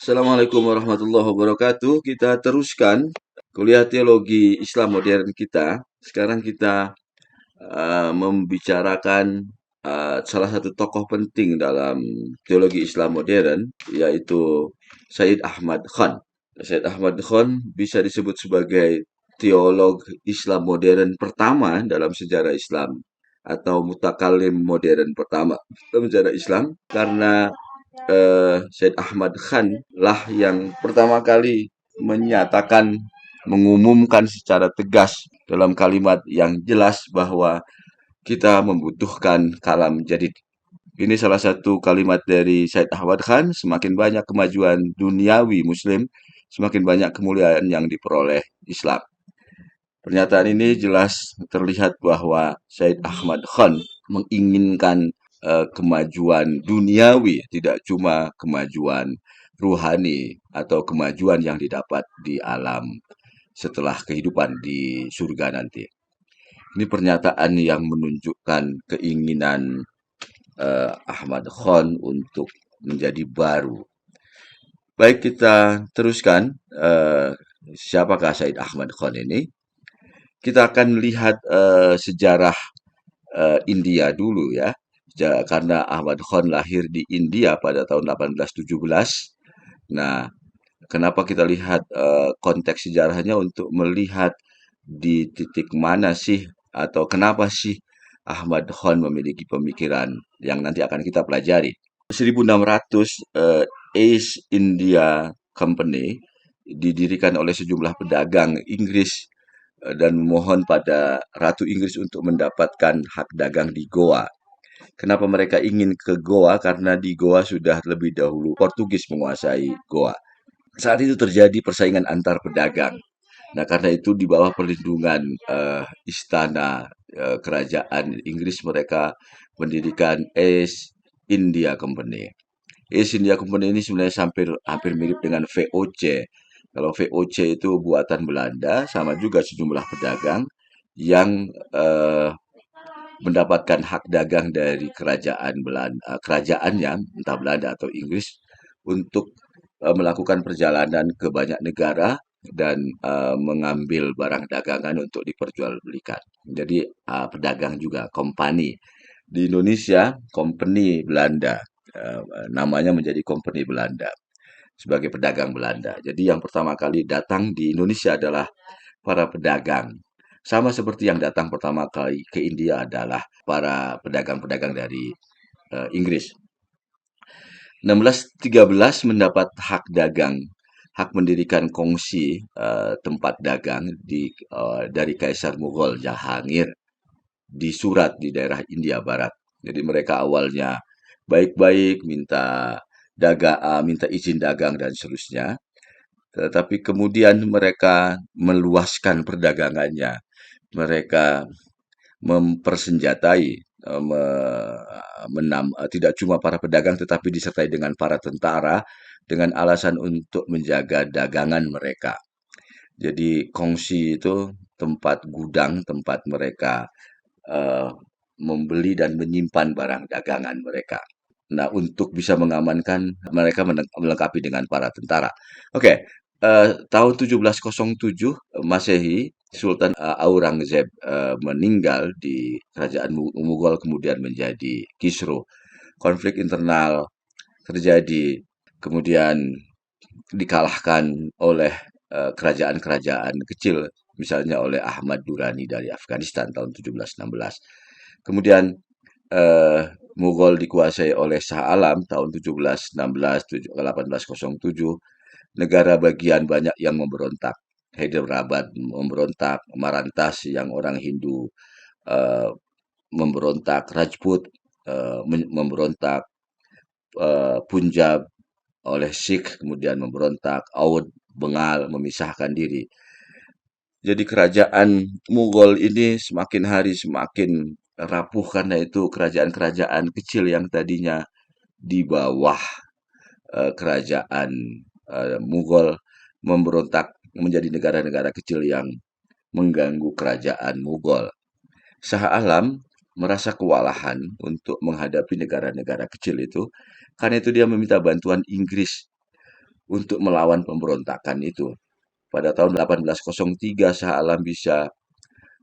Assalamualaikum warahmatullahi wabarakatuh. Kita teruskan kuliah teologi Islam modern kita. Sekarang kita membicarakan salah satu tokoh penting dalam teologi Islam modern, yaitu Sayyid Ahmad Khan. Sayyid Ahmad Khan bisa disebut sebagai teolog Islam modern pertama dalam sejarah Islam, atau mutakalim modern pertama dalam sejarah Islam, karena Syed Ahmad Khan lah yang pertama kali menyatakan, mengumumkan secara tegas dalam kalimat yang jelas bahwa kita membutuhkan kalam jadid. Ini salah satu kalimat dari Syed Ahmad Khan. Semakin banyak kemajuan duniawi Muslim, semakin banyak kemuliaan yang diperoleh Islam. Pernyataan ini jelas terlihat bahwa Syed Ahmad Khan menginginkan kemajuan duniawi, tidak cuma kemajuan ruhani atau kemajuan yang didapat di alam setelah kehidupan di surga nanti. Ini pernyataan yang menunjukkan keinginan Ahmad Khan untuk menjadi baru. Baik, kita teruskan. Siapakah Said Ahmad Khan ini? Kita akan melihat sejarah India dulu ya. Karena Ahmad Khan lahir di India pada tahun 1817. Nah, kenapa kita lihat konteks sejarahnya untuk melihat di titik mana sih atau kenapa sih Ahmad Khan memiliki pemikiran yang nanti akan kita pelajari. 1600 East India Company didirikan oleh sejumlah pedagang Inggris dan memohon pada Ratu Inggris untuk mendapatkan hak dagang di Goa. Kenapa mereka ingin ke Goa? Karena di Goa sudah lebih dahulu Portugis menguasai Goa. Saat itu terjadi persaingan antar pedagang. Nah, karena itu di bawah perlindungan istana kerajaan Inggris, mereka mendirikan East India Company. East India Company ini sebenarnya hampir mirip dengan VOC. Kalau VOC itu buatan Belanda, sama juga sejumlah pedagang yang mendapatkan hak dagang dari kerajaan Belanda, kerajaannya entah Belanda atau Inggris, untuk melakukan perjalanan ke banyak negara dan mengambil barang dagangan untuk diperjualbelikan. Jadi pedagang juga, company. Di Indonesia, company Belanda, namanya menjadi company Belanda sebagai pedagang Belanda. Jadi yang pertama kali datang di Indonesia adalah para pedagang. Sama seperti yang datang pertama kali ke India adalah para pedagang-pedagang dari Inggris. 1613 mendapat hak dagang, hak mendirikan kongsi tempat dagang dari Kaisar Mughal Jahangir di Surat di daerah India Barat. Jadi mereka awalnya baik-baik, minta izin dagang dan seterusnya. Tetapi kemudian mereka meluaskan perdagangannya. Mereka mempersenjatai, tidak cuma para pedagang tetapi disertai dengan para tentara dengan alasan untuk menjaga dagangan mereka. Jadi kongsi itu tempat gudang, tempat mereka eh, membeli dan menyimpan barang dagangan mereka. Nah, untuk bisa mengamankan, mereka melengkapi dengan para tentara. Oke, tahun 1707 Masehi, Sultan Aurangzeb meninggal di kerajaan Mughal, kemudian menjadi Kisro. Konflik internal terjadi, kemudian dikalahkan oleh kerajaan-kerajaan kecil, misalnya oleh Ahmad Durrani dari Afghanistan tahun 1716. Kemudian eh, Mughal dikuasai oleh Shah Alam tahun 1716 1807. Negara bagian banyak yang memberontak. Hyderabad memberontak, Marantas yang orang Hindu eh, memberontak, Rajput memberontak, Punjab oleh Sikh kemudian memberontak, Oudh, Bengal memisahkan diri. Jadi kerajaan Mughal ini semakin hari semakin rapuh karena itu kerajaan-kerajaan kecil yang tadinya di bawah kerajaan Mughal memberontak menjadi negara-negara kecil yang mengganggu kerajaan Mughal. Shah Alam merasa kewalahan untuk menghadapi negara-negara kecil itu, karena itu dia meminta bantuan Inggris untuk melawan pemberontakan itu. Pada tahun 1803 Shah Alam bisa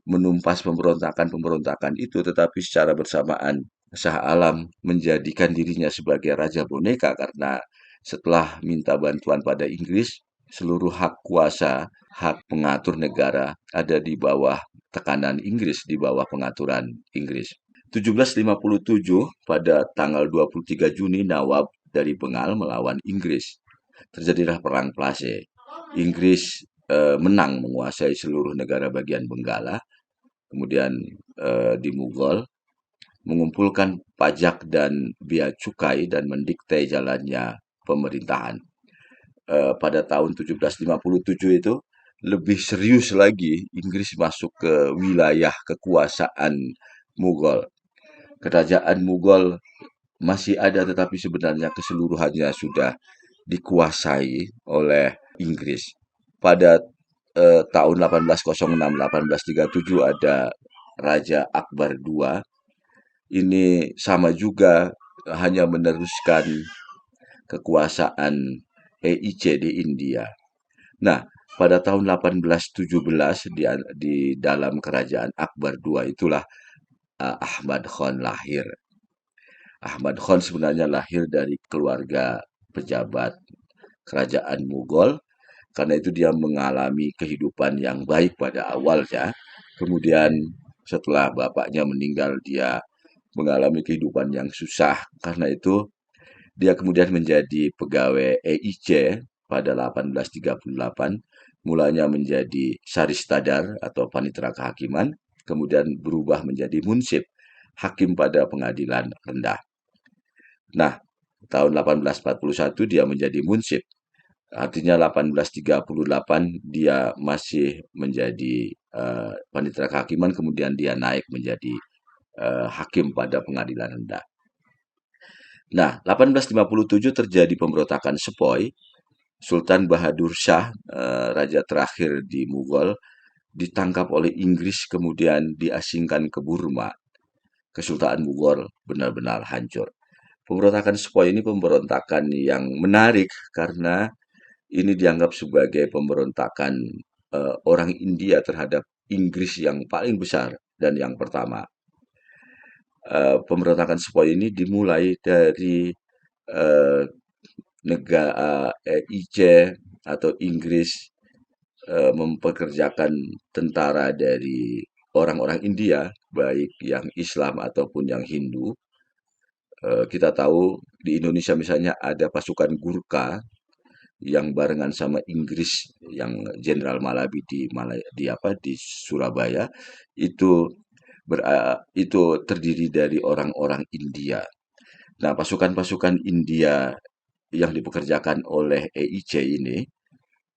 menumpas pemberontakan-pemberontakan itu, tetapi secara bersamaan Shah Alam menjadikan dirinya sebagai raja boneka karena setelah minta bantuan pada Inggris, seluruh hak kuasa, hak pengatur negara ada di bawah tekanan Inggris, di bawah pengaturan Inggris. 1757 pada tanggal 23 Juni Nawab dari Bengal melawan Inggris. Terjadilah perang Plassey. Inggris menang menguasai seluruh negara bagian Benggala, kemudian di Mughal mengumpulkan pajak dan bea cukai dan mendikte jalannya pemerintahan. Pada tahun 1757 itu lebih serius lagi, Inggris masuk ke wilayah kekuasaan Mughal. Kerajaan Mughal masih ada, tetapi sebenarnya keseluruhannya sudah dikuasai oleh Inggris. Pada tahun 1806-1837 ada Raja Akbar II. Ini sama juga hanya meneruskan kekuasaan EIC di India. Nah, pada tahun 1817 di dalam kerajaan Akbar II itulah Ahmad Khan lahir. Ahmad Khan sebenarnya lahir dari keluarga pejabat kerajaan Mughal. Karena itu dia mengalami kehidupan yang baik pada awalnya. Kemudian setelah bapaknya meninggal, dia mengalami kehidupan yang susah. Karena itu dia kemudian menjadi pegawai EIC pada 1838. Mulanya menjadi saristadar atau panitera kehakiman, kemudian berubah menjadi munsib, hakim pada pengadilan rendah. Nah, tahun 1841 dia menjadi munsib. Artinya 1838 dia masih menjadi panitera kehakiman, kemudian dia naik menjadi hakim pada pengadilan rendah. Nah, 1857 terjadi pemberontakan Sepoy. Sultan Bahadur Shah, raja terakhir di Mughal, ditangkap oleh Inggris kemudian diasingkan ke Burma. Kesultanan Mughal benar-benar hancur. Pemberontakan Sepoy ini pemberontakan yang menarik karena ini dianggap sebagai pemberontakan orang India terhadap Inggris yang paling besar dan yang pertama. Pemberontakan Sepoy ini dimulai dari uh, negara IC atau Inggris mempekerjakan tentara dari orang-orang India, baik yang Islam ataupun yang Hindu. Kita tahu di Indonesia misalnya ada pasukan Gurkha yang barengan sama Inggris, yang Jenderal Malabi di Surabaya itu itu terdiri dari orang-orang India. Nah, pasukan-pasukan India yang dipekerjakan oleh EIC ini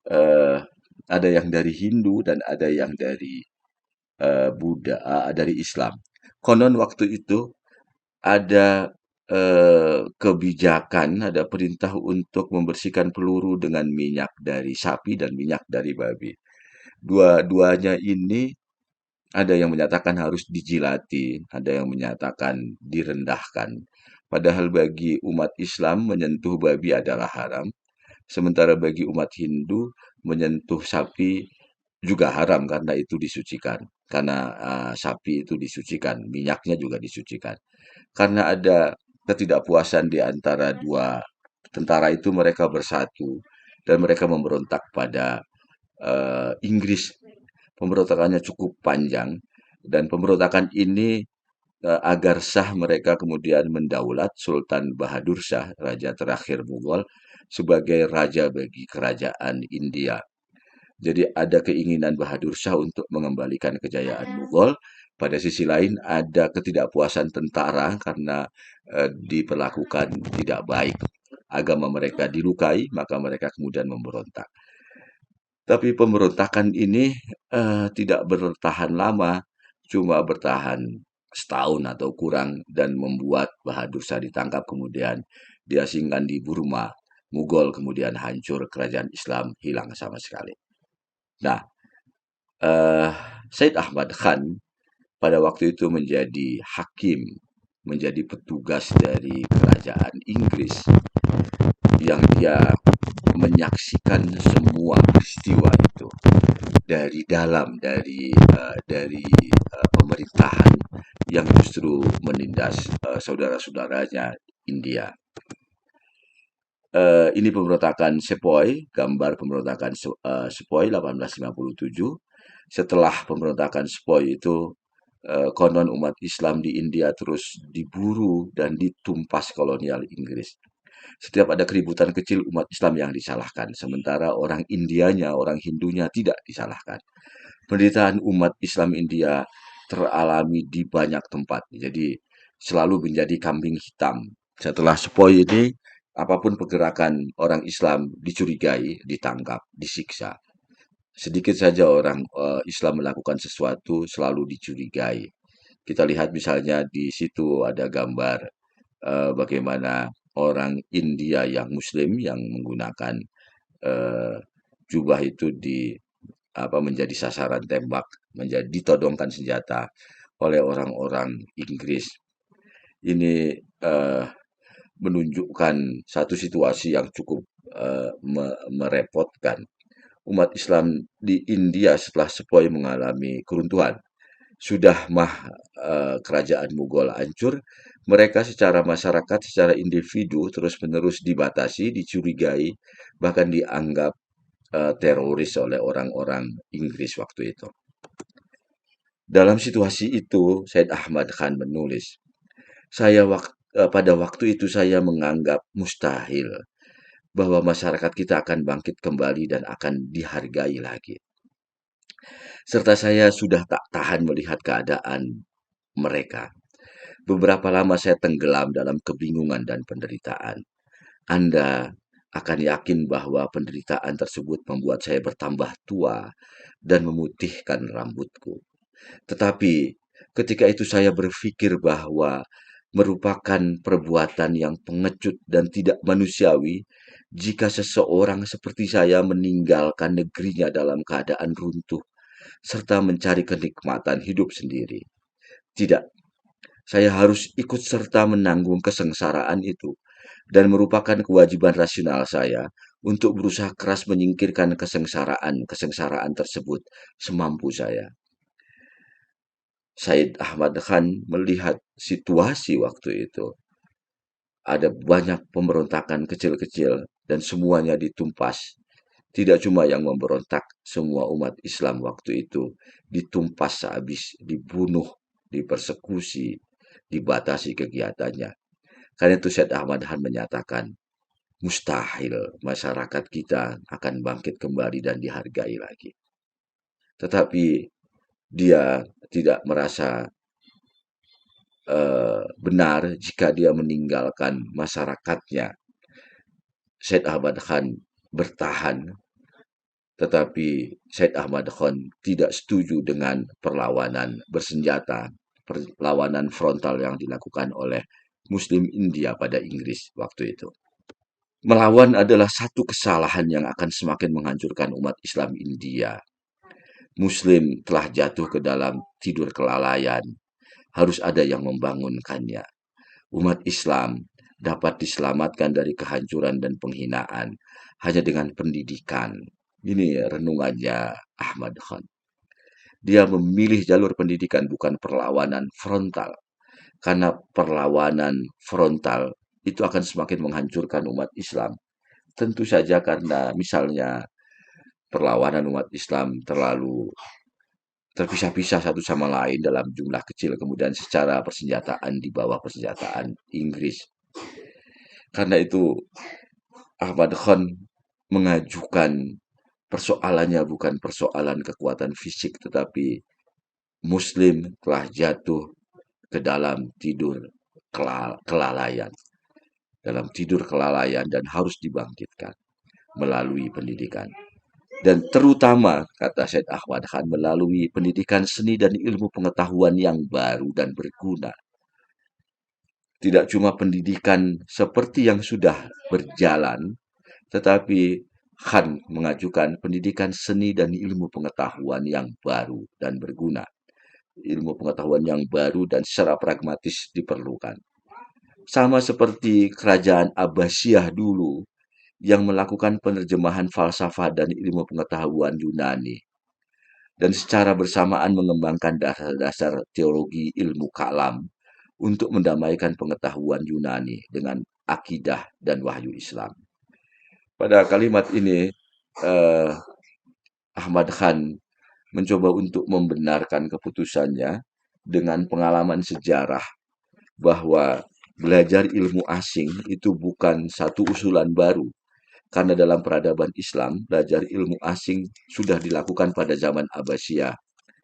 eh, ada yang dari Hindu dan ada yang dari Buddha, dari Islam. Konon waktu itu ada kebijakan, ada perintah untuk membersihkan peluru dengan minyak dari sapi dan minyak dari babi. Dua-duanya ini ada yang menyatakan harus dijilati, ada yang menyatakan direndahkan. Padahal bagi umat Islam menyentuh babi adalah haram, sementara bagi umat Hindu menyentuh sapi juga haram karena itu disucikan. Karena sapi itu disucikan, minyaknya juga disucikan. Karena ada ketidakpuasan di antara dua tentara itu, mereka bersatu dan mereka memberontak pada Inggris. Pemberontakannya cukup panjang dan pemberontakan ini agar sah mereka kemudian mendaulat Sultan Bahadur Shah, raja terakhir Mughal, sebagai raja bagi kerajaan India. Jadi ada keinginan Bahadur Shah untuk mengembalikan kejayaan Mughal. Pada sisi lain ada ketidakpuasan tentara karena diperlakukan tidak baik. Agama mereka dilukai, maka mereka kemudian memberontak. Tapi pemberontakan ini tidak bertahan lama, cuma bertahan setahun atau kurang dan membuat Bahadur Shah ditangkap kemudian diasingkan di Burma. Mughal kemudian hancur, kerajaan Islam hilang sama sekali. Nah, eh, Said Ahmad Khan pada waktu itu menjadi hakim, menjadi petugas dari kerajaan Inggris yang dia menyaksikan semua peristiwa itu dari dalam dari pemerintahan yang justru menindas saudara-saudaranya India. Ini pemberontakan Sepoy, gambar pemberontakan Sepoy 1857. Setelah pemberontakan Sepoy itu, konon umat Islam di India terus diburu dan ditumpas kolonial Inggris. Setiap ada keributan kecil, umat Islam yang disalahkan, sementara orang Indianya, orang Hindunya tidak disalahkan. Penderitaan umat Islam India teralami di banyak tempat, jadi selalu menjadi kambing hitam. Setelah Sepoy ini, apapun pergerakan orang Islam dicurigai, ditangkap, disiksa. Sedikit saja orang Islam melakukan sesuatu selalu dicurigai. Kita lihat misalnya di situ ada gambar bagaimana orang India yang Muslim yang menggunakan eh, jubah itu menjadi sasaran tembak, menjadi ditodongkan senjata oleh orang-orang Inggris. Ini menunjukkan satu situasi yang cukup merepotkan. Umat Islam di India setelah Sepoy mengalami keruntuhan. Sudah kerajaan Mughal hancur, mereka secara masyarakat, secara individu terus-menerus dibatasi, dicurigai, bahkan dianggap teroris oleh orang-orang Inggris waktu itu. Dalam situasi itu, Said Ahmad Khan menulis, pada waktu itu saya menganggap mustahil bahwa masyarakat kita akan bangkit kembali dan akan dihargai lagi. Serta saya sudah tak tahan melihat keadaan mereka. Beberapa lama saya tenggelam dalam kebingungan dan penderitaan. Anda akan yakin bahwa penderitaan tersebut membuat saya bertambah tua dan memutihkan rambutku. Tetapi ketika itu saya berpikir bahwa merupakan perbuatan yang pengecut dan tidak manusiawi jika seseorang seperti saya meninggalkan negerinya dalam keadaan runtuh serta mencari kenikmatan hidup sendiri. Tidak, saya harus ikut serta menanggung kesengsaraan itu dan merupakan kewajiban rasional saya untuk berusaha keras menyingkirkan kesengsaraan tersebut semampu saya. Said Ahmad Khan melihat situasi waktu itu. Ada banyak pemberontakan kecil-kecil dan semuanya ditumpas. Tidak cuma yang memberontak, semua umat Islam waktu itu ditumpas habis, dibunuh, dipersekusi, dibatasi kegiatannya. Karena itu Said Ahmad Khan menyatakan, mustahil masyarakat kita akan bangkit kembali dan dihargai lagi. Tetapi dia tidak merasa benar jika dia meninggalkan masyarakatnya. Said Ahmad Khan bertahan, tetapi Said Ahmad Khan tidak setuju dengan perlawanan bersenjata, perlawanan frontal yang dilakukan oleh Muslim India pada Inggris waktu itu. Melawan adalah satu kesalahan yang akan semakin menghancurkan umat Islam India. Muslim telah jatuh ke dalam tidur kelalaian. Harus ada yang membangunkannya. Umat Islam dapat diselamatkan dari kehancuran dan penghinaan hanya dengan pendidikan. Ini renungannya Ahmad Khan. Dia memilih jalur pendidikan bukan perlawanan frontal. Karena perlawanan frontal itu akan semakin menghancurkan umat Islam. Tentu saja karena misalnya perlawanan umat Islam terlalu terpisah-pisah satu sama lain dalam jumlah kecil, kemudian secara persenjataan di bawah persenjataan Inggris. Karena itu Ahmad Khan mengajukan persoalannya bukan persoalan kekuatan fisik, tetapi Muslim telah jatuh ke dalam tidur kelalaian. Dalam tidur kelalaian dan harus dibangkitkan melalui pendidikan. Dan terutama, kata Syed Ahmad Khan, melalui pendidikan seni dan ilmu pengetahuan yang baru dan berguna. Tidak cuma pendidikan seperti yang sudah berjalan, tetapi Khan mengajukan pendidikan seni dan ilmu pengetahuan yang baru dan berguna. Ilmu pengetahuan yang baru dan secara pragmatis diperlukan. Sama seperti kerajaan Abbasiyah dulu yang melakukan penerjemahan falsafah dan ilmu pengetahuan Yunani, dan secara bersamaan mengembangkan dasar-dasar teologi ilmu kalam untuk mendamaikan pengetahuan Yunani dengan akidah dan wahyu Islam. Pada kalimat ini, eh, Ahmad Khan mencoba untuk membenarkan keputusannya dengan pengalaman sejarah bahwa belajar ilmu asing itu bukan satu usulan baru, karena dalam peradaban Islam, belajar ilmu asing sudah dilakukan pada zaman Abbasiyah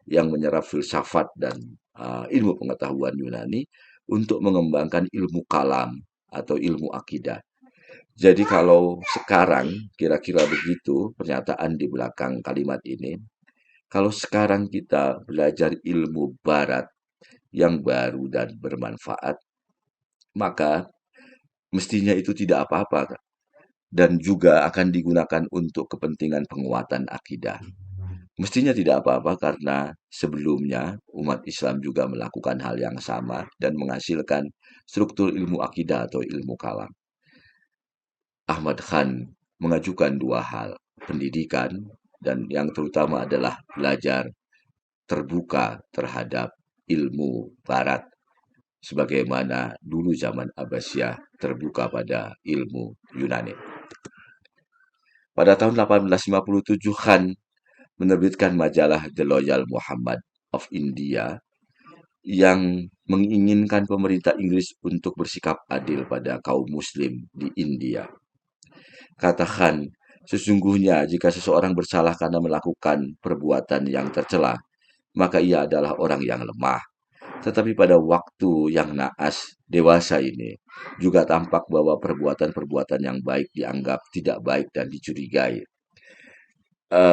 yang menyerap filsafat dan ilmu pengetahuan Yunani untuk mengembangkan ilmu kalam atau ilmu akidah. Jadi kalau sekarang, kira-kira begitu pernyataan di belakang kalimat ini, kalau sekarang kita belajar ilmu barat yang baru dan bermanfaat, maka mestinya itu tidak apa-apa dan juga akan digunakan untuk kepentingan penguatan akidah. Mestinya tidak apa-apa karena sebelumnya umat Islam juga melakukan hal yang sama dan menghasilkan struktur ilmu akidah atau ilmu kalam. Ahmad Khan mengajukan dua hal, pendidikan dan yang terutama adalah belajar terbuka terhadap ilmu barat sebagaimana dulu zaman Abbasiyah terbuka pada ilmu Yunani. Pada tahun 1857 Khan menerbitkan majalah The Loyal Muhammad of India yang menginginkan pemerintah Inggris untuk bersikap adil pada kaum muslim di India. Katakan, sesungguhnya jika seseorang bersalah karena melakukan perbuatan yang tercela, maka ia adalah orang yang lemah. Tetapi pada waktu yang naas, dewasa ini, juga tampak bahwa perbuatan-perbuatan yang baik dianggap tidak baik dan dicurigai.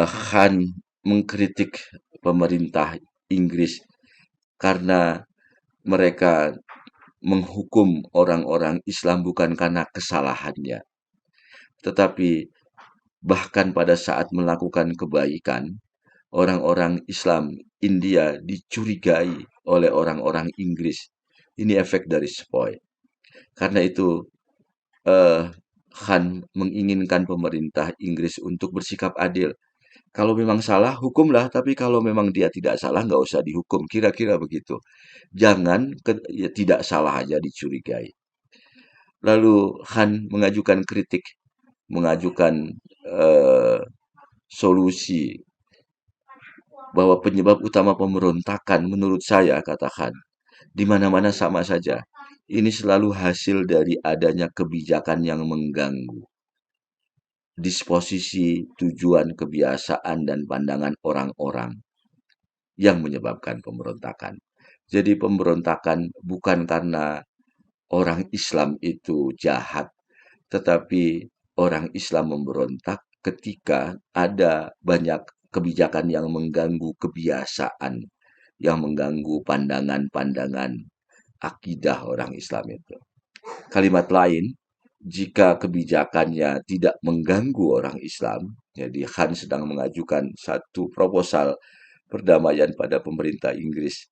Khan mengkritik pemerintah Inggris karena mereka menghukum orang-orang Islam bukan karena kesalahannya, tetapi bahkan pada saat melakukan kebaikan, orang-orang Islam India dicurigai oleh orang-orang Inggris. Ini efek dari sepoi. Karena itu, eh, Khan menginginkan pemerintah Inggris untuk bersikap adil. Kalau memang salah, hukumlah. Tapi kalau memang dia tidak salah, nggak usah dihukum. Kira-kira begitu. Jangan ya, tidak salah aja dicurigai. Lalu Khan mengajukan kritik, mengajukan eh, solusi bahwa penyebab utama pemberontakan menurut saya, katakan, di mana-mana sama saja. Ini selalu hasil dari adanya kebijakan yang mengganggu disposisi, tujuan, kebiasaan, dan pandangan orang-orang yang menyebabkan pemberontakan. Jadi pemberontakan bukan karena orang Islam itu jahat, tetapi orang Islam memberontak ketika ada banyak kebijakan yang mengganggu kebiasaan, yang mengganggu pandangan-pandangan akidah orang Islam itu. Kalimat lain, jika kebijakannya tidak mengganggu orang Islam, jadi Khan sedang mengajukan satu proposal perdamaian pada pemerintah Inggris.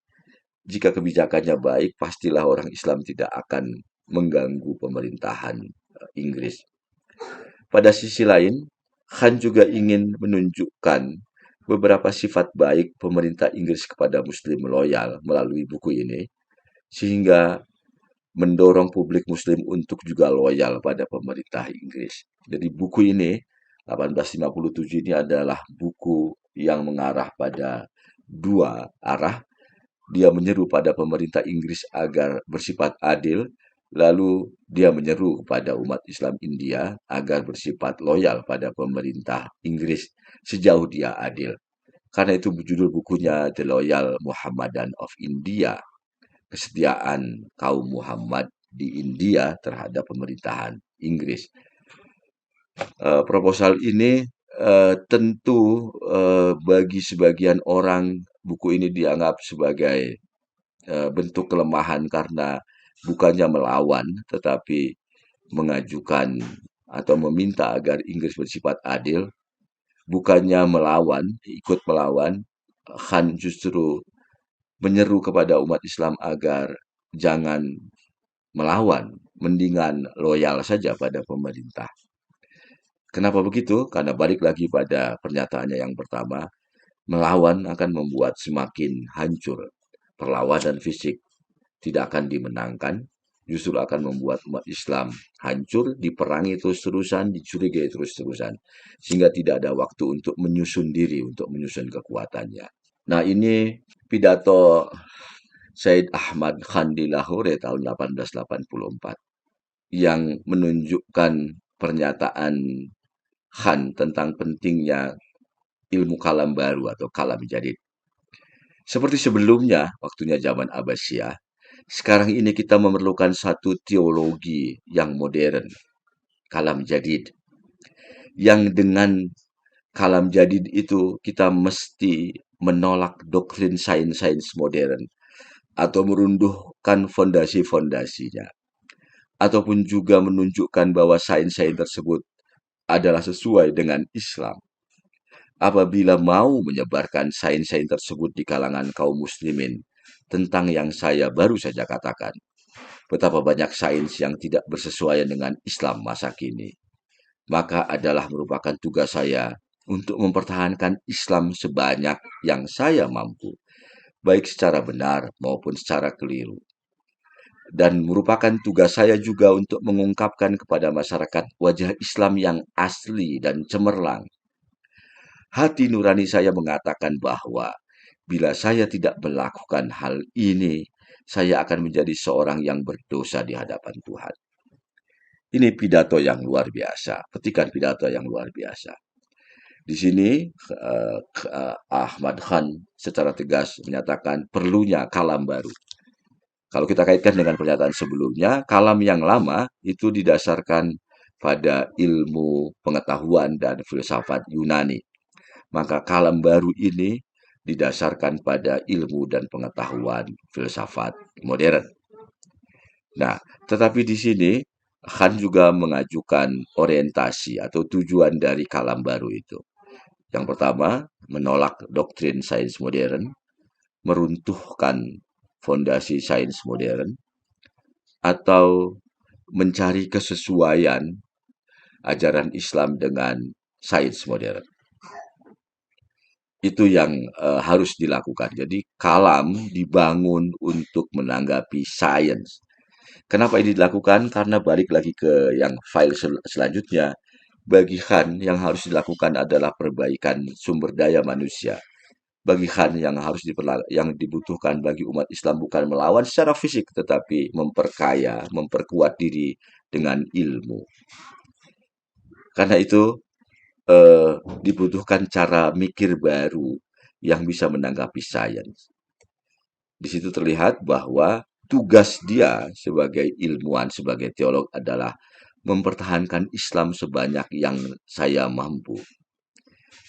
Jika kebijakannya baik, pastilah orang Islam tidak akan mengganggu pemerintahan Inggris. Pada sisi lain, Khan juga ingin menunjukkan beberapa sifat baik pemerintah Inggris kepada Muslim loyal melalui buku ini, sehingga mendorong publik Muslim untuk juga loyal pada pemerintah Inggris. Jadi buku ini, 1857 ini adalah buku yang mengarah pada dua arah. Dia menyeru pada pemerintah Inggris agar bersifat adil, lalu dia menyeru kepada umat Islam India agar bersifat loyal pada pemerintah Inggris sejauh dia adil. Karena itu judul bukunya The Loyal Muhammadan of India, kesetiaan kaum Muhammad di India terhadap pemerintahan Inggris. Proposal ini tentu bagi sebagian orang buku ini dianggap sebagai bentuk kelemahan karena bukannya melawan tetapi mengajukan atau meminta agar Inggris bersifat adil, bukannya melawan, ikut melawan. Khan justru menyeru kepada umat Islam agar jangan melawan, mendingan loyal saja pada pemerintah. Kenapa begitu? Karena balik lagi pada pernyataannya yang pertama, melawan akan membuat semakin hancur. Perlawanan fisik tidak akan dimenangkan, justru akan membuat umat Islam hancur, diperangi terus-terusan, dicurigai terus-terusan, sehingga tidak ada waktu untuk menyusun diri, untuk menyusun kekuatannya. Nah, ini pidato Said Ahmad Khan di Lahore tahun 1884 yang menunjukkan pernyataan Khan tentang pentingnya ilmu kalam baru atau kalam jadid. Seperti sebelumnya, waktunya zaman Abbasiyah, sekarang ini kita memerlukan satu teologi yang modern, kalam jadid, yang dengan kalam jadid itu kita mesti menolak doktrin sains-sains modern atau meruntuhkan fondasi-fondasinya, ataupun juga menunjukkan bahwa sains-sains tersebut adalah sesuai dengan Islam. Apabila mau menyebarkan sains-sains tersebut di kalangan kaum muslimin tentang yang saya baru saja katakan, betapa banyak sains yang tidak bersesuaian dengan Islam masa kini, maka adalah merupakan tugas saya untuk mempertahankan Islam sebanyak yang saya mampu, baik secara benar maupun secara keliru. Dan merupakan tugas saya juga untuk mengungkapkan kepada masyarakat wajah Islam yang asli dan cemerlang. Hati nurani saya mengatakan bahwa bila saya tidak melakukan hal ini, saya akan menjadi seorang yang berdosa di hadapan Tuhan. Ini pidato yang luar biasa, petikan pidato yang luar biasa. Di sini Ahmad Khan secara tegas menyatakan perlunya kalam baru. Kalau kita kaitkan dengan pernyataan sebelumnya, kalam yang lama itu didasarkan pada ilmu pengetahuan dan filsafat Yunani. Maka kalam baru ini didasarkan pada ilmu dan pengetahuan filsafat modern. Nah, tetapi di sini Khan juga mengajukan orientasi atau tujuan dari kalam baru itu. Yang pertama, menolak doktrin sains modern, meruntuhkan fondasi sains modern, atau mencari kesesuaian ajaran Islam dengan sains modern. Itu yang harus dilakukan. Jadi kalam dibangun untuk menanggapi sains. Kenapa ini dilakukan? Karena balik lagi ke yang file selanjutnya. Bagi Khan yang harus dilakukan adalah perbaikan sumber daya manusia. Bagi Khan yang dibutuhkan bagi umat Islam bukan melawan secara fisik, tetapi memperkaya, memperkuat diri dengan ilmu. Karena itu dibutuhkan cara mikir baru yang bisa menanggapi sains. Di situ terlihat bahwa tugas dia sebagai ilmuwan, sebagai teolog adalah mempertahankan Islam sebanyak yang saya mampu.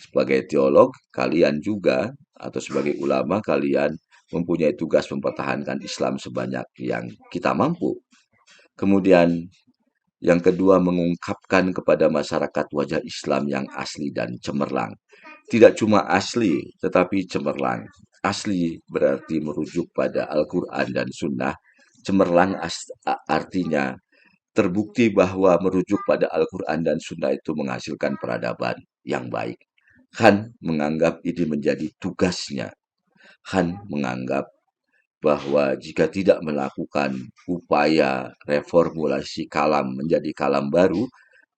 Sebagai teolog, kalian juga, atau sebagai ulama, kalian mempunyai tugas mempertahankan Islam sebanyak yang kita mampu. Kemudian yang kedua, mengungkapkan kepada masyarakat wajah Islam yang asli dan cemerlang. Tidak cuma asli, tetapi cemerlang. Asli berarti merujuk pada Al-Quran dan Sunnah. Cemerlang artinya terbukti bahwa merujuk pada Al-Quran dan Sunnah itu menghasilkan peradaban yang baik. Khan menganggap ini menjadi tugasnya. Khan menganggap bahwa jika tidak melakukan upaya reformulasi kalam menjadi kalam baru,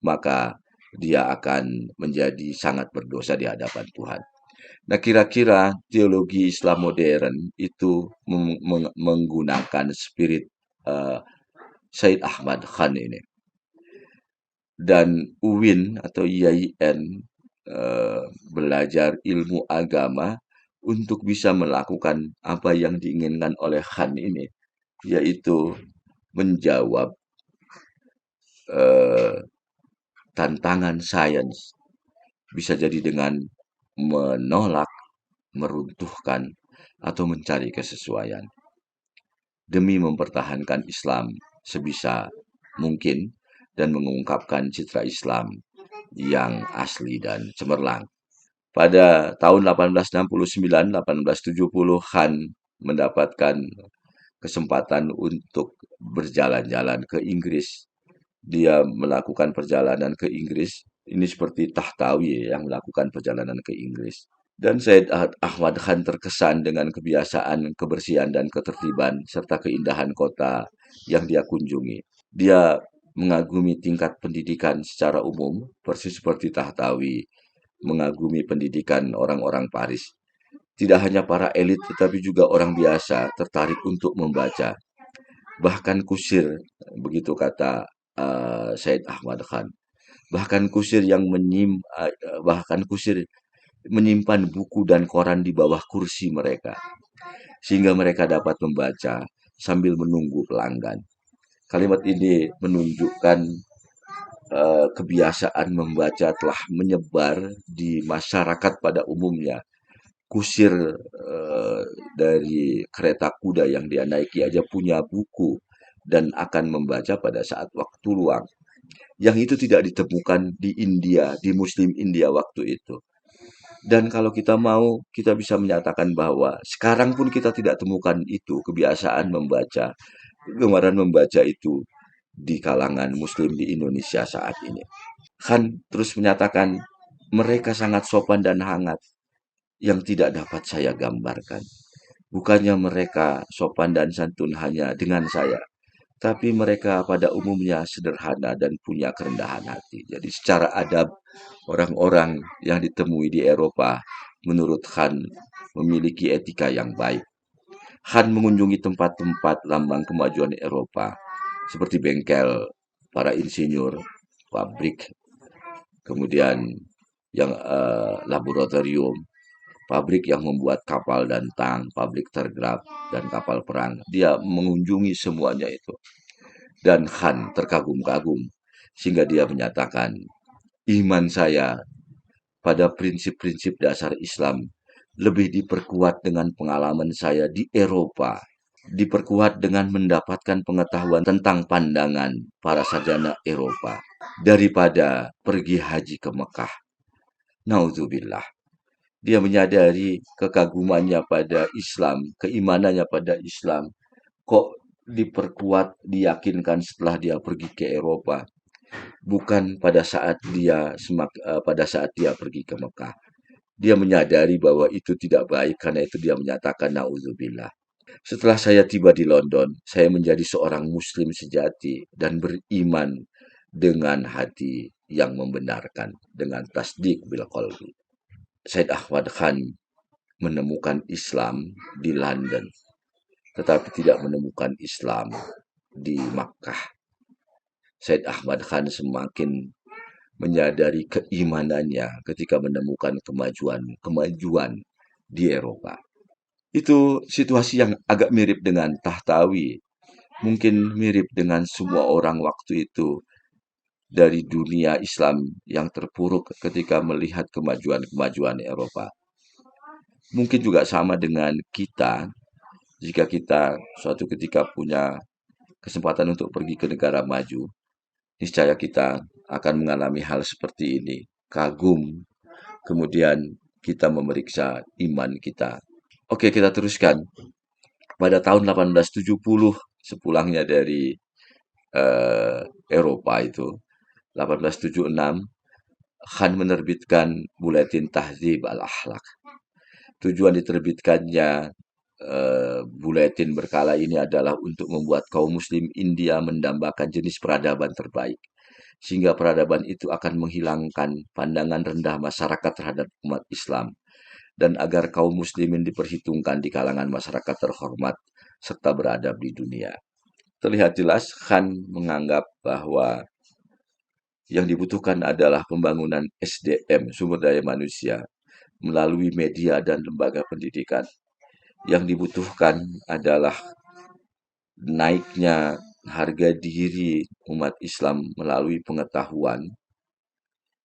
maka dia akan menjadi sangat berdosa di hadapan Tuhan. Nah, kira-kira teologi Islam modern itu menggunakan spirit uh, Said Ahmad Khan ini. Dan UIN atau IAIN belajar ilmu agama untuk bisa melakukan apa yang diinginkan oleh Khan ini, yaitu menjawab eh, tantangan sains, bisa jadi dengan menolak, meruntuhkan, atau mencari kesesuaian demi mempertahankan Islam sebisa mungkin dan mengungkapkan citra Islam yang asli dan cemerlang. Pada tahun 1869-1870, Khan mendapatkan kesempatan untuk berjalan-jalan ke Inggris. Dia melakukan perjalanan ke Inggris Ini seperti Tahtawi yang melakukan perjalanan ke Inggris. Dan Said Ahmad Khan terkesan dengan kebiasaan, kebersihan, dan ketertiban, serta keindahan kota yang dia kunjungi. Dia mengagumi tingkat pendidikan secara umum, persis seperti Tahtawi mengagumi pendidikan orang-orang Paris. Tidak hanya para elit, tetapi juga orang biasa tertarik untuk membaca. Bahkan kusir, begitu kata Said Ahmad Khan. Bahkan kusir menyimpan buku dan koran di bawah kursi mereka, sehingga mereka dapat membaca sambil menunggu pelanggan. Kalimat ini menunjukkan kebiasaan membaca telah menyebar di masyarakat pada umumnya. Kusir dari kereta kuda yang dia naiki aja punya buku dan akan membaca pada saat waktu luang. Yang itu tidak ditemukan di India, di Muslim India waktu itu. Dan kalau kita mau, kita bisa menyatakan bahwa sekarang pun kita tidak temukan itu, kebiasaan membaca, kegemaran membaca itu di kalangan Muslim di Indonesia saat ini. Khan terus menyatakan, mereka sangat sopan dan hangat yang tidak dapat saya gambarkan. Bukannya mereka sopan dan santun hanya dengan saya, tapi mereka pada umumnya sederhana dan punya kerendahan hati. Jadi secara adab, orang-orang yang ditemui di Eropa menurut Khan memiliki etika yang baik. Khan mengunjungi tempat-tempat lambang kemajuan Eropa seperti bengkel para insinyur, pabrik, kemudian yang laboratorium, pabrik yang membuat kapal dan tang, pabrik tergrap dan kapal perang. Dia mengunjungi semuanya itu. Dan Khan terkagum-kagum sehingga dia menyatakan, iman saya pada prinsip-prinsip dasar Islam lebih diperkuat dengan pengalaman saya di Eropa, diperkuat dengan mendapatkan pengetahuan tentang pandangan para sarjana Eropa daripada pergi haji ke Mekah. Nauzubillah. Dia menyadari kekagumannya pada Islam, keimanannya pada Islam, kok diperkuat, diyakinkan setelah dia pergi ke Eropa, bukan pada saat dia pergi ke Mekah. Dia menyadari bahwa itu tidak baik, karena itu dia menyatakan nauzubillah. Setelah saya tiba di London, saya menjadi seorang muslim sejati dan beriman dengan hati yang membenarkan, dengan tasdik bil qalbi. Said Ahmad Khan menemukan Islam di London, tetapi tidak menemukan Islam di Makkah. Said Ahmad Khan semakin menyadari keimanannya ketika menemukan kemajuan di Eropa. Itu situasi yang agak mirip dengan Tahtawi, mungkin mirip dengan semua orang waktu itu dari dunia Islam yang terpuruk ketika melihat kemajuan-kemajuan Eropa. Mungkin juga sama dengan kita, jika kita suatu ketika punya kesempatan untuk pergi ke negara maju, niscaya kita akan mengalami hal seperti ini. Kagum, kemudian kita memeriksa iman kita. Oke, kita teruskan. Pada tahun 1870, sepulangnya dari Eropa itu, 1876, Khan menerbitkan Buletin Tahzib al-Akhlaq. Tujuan diterbitkannya buletin berkala ini adalah untuk membuat kaum muslim India mendambakan jenis peradaban terbaik, sehingga peradaban itu akan menghilangkan pandangan rendah masyarakat terhadap umat Islam, dan agar kaum muslimin diperhitungkan di kalangan masyarakat terhormat serta beradab di dunia. Terlihat jelas Khan menganggap bahwa yang dibutuhkan adalah pembangunan SDM, sumber daya manusia, melalui media dan lembaga pendidikan. Yang dibutuhkan adalah naiknya harga diri umat Islam melalui pengetahuan,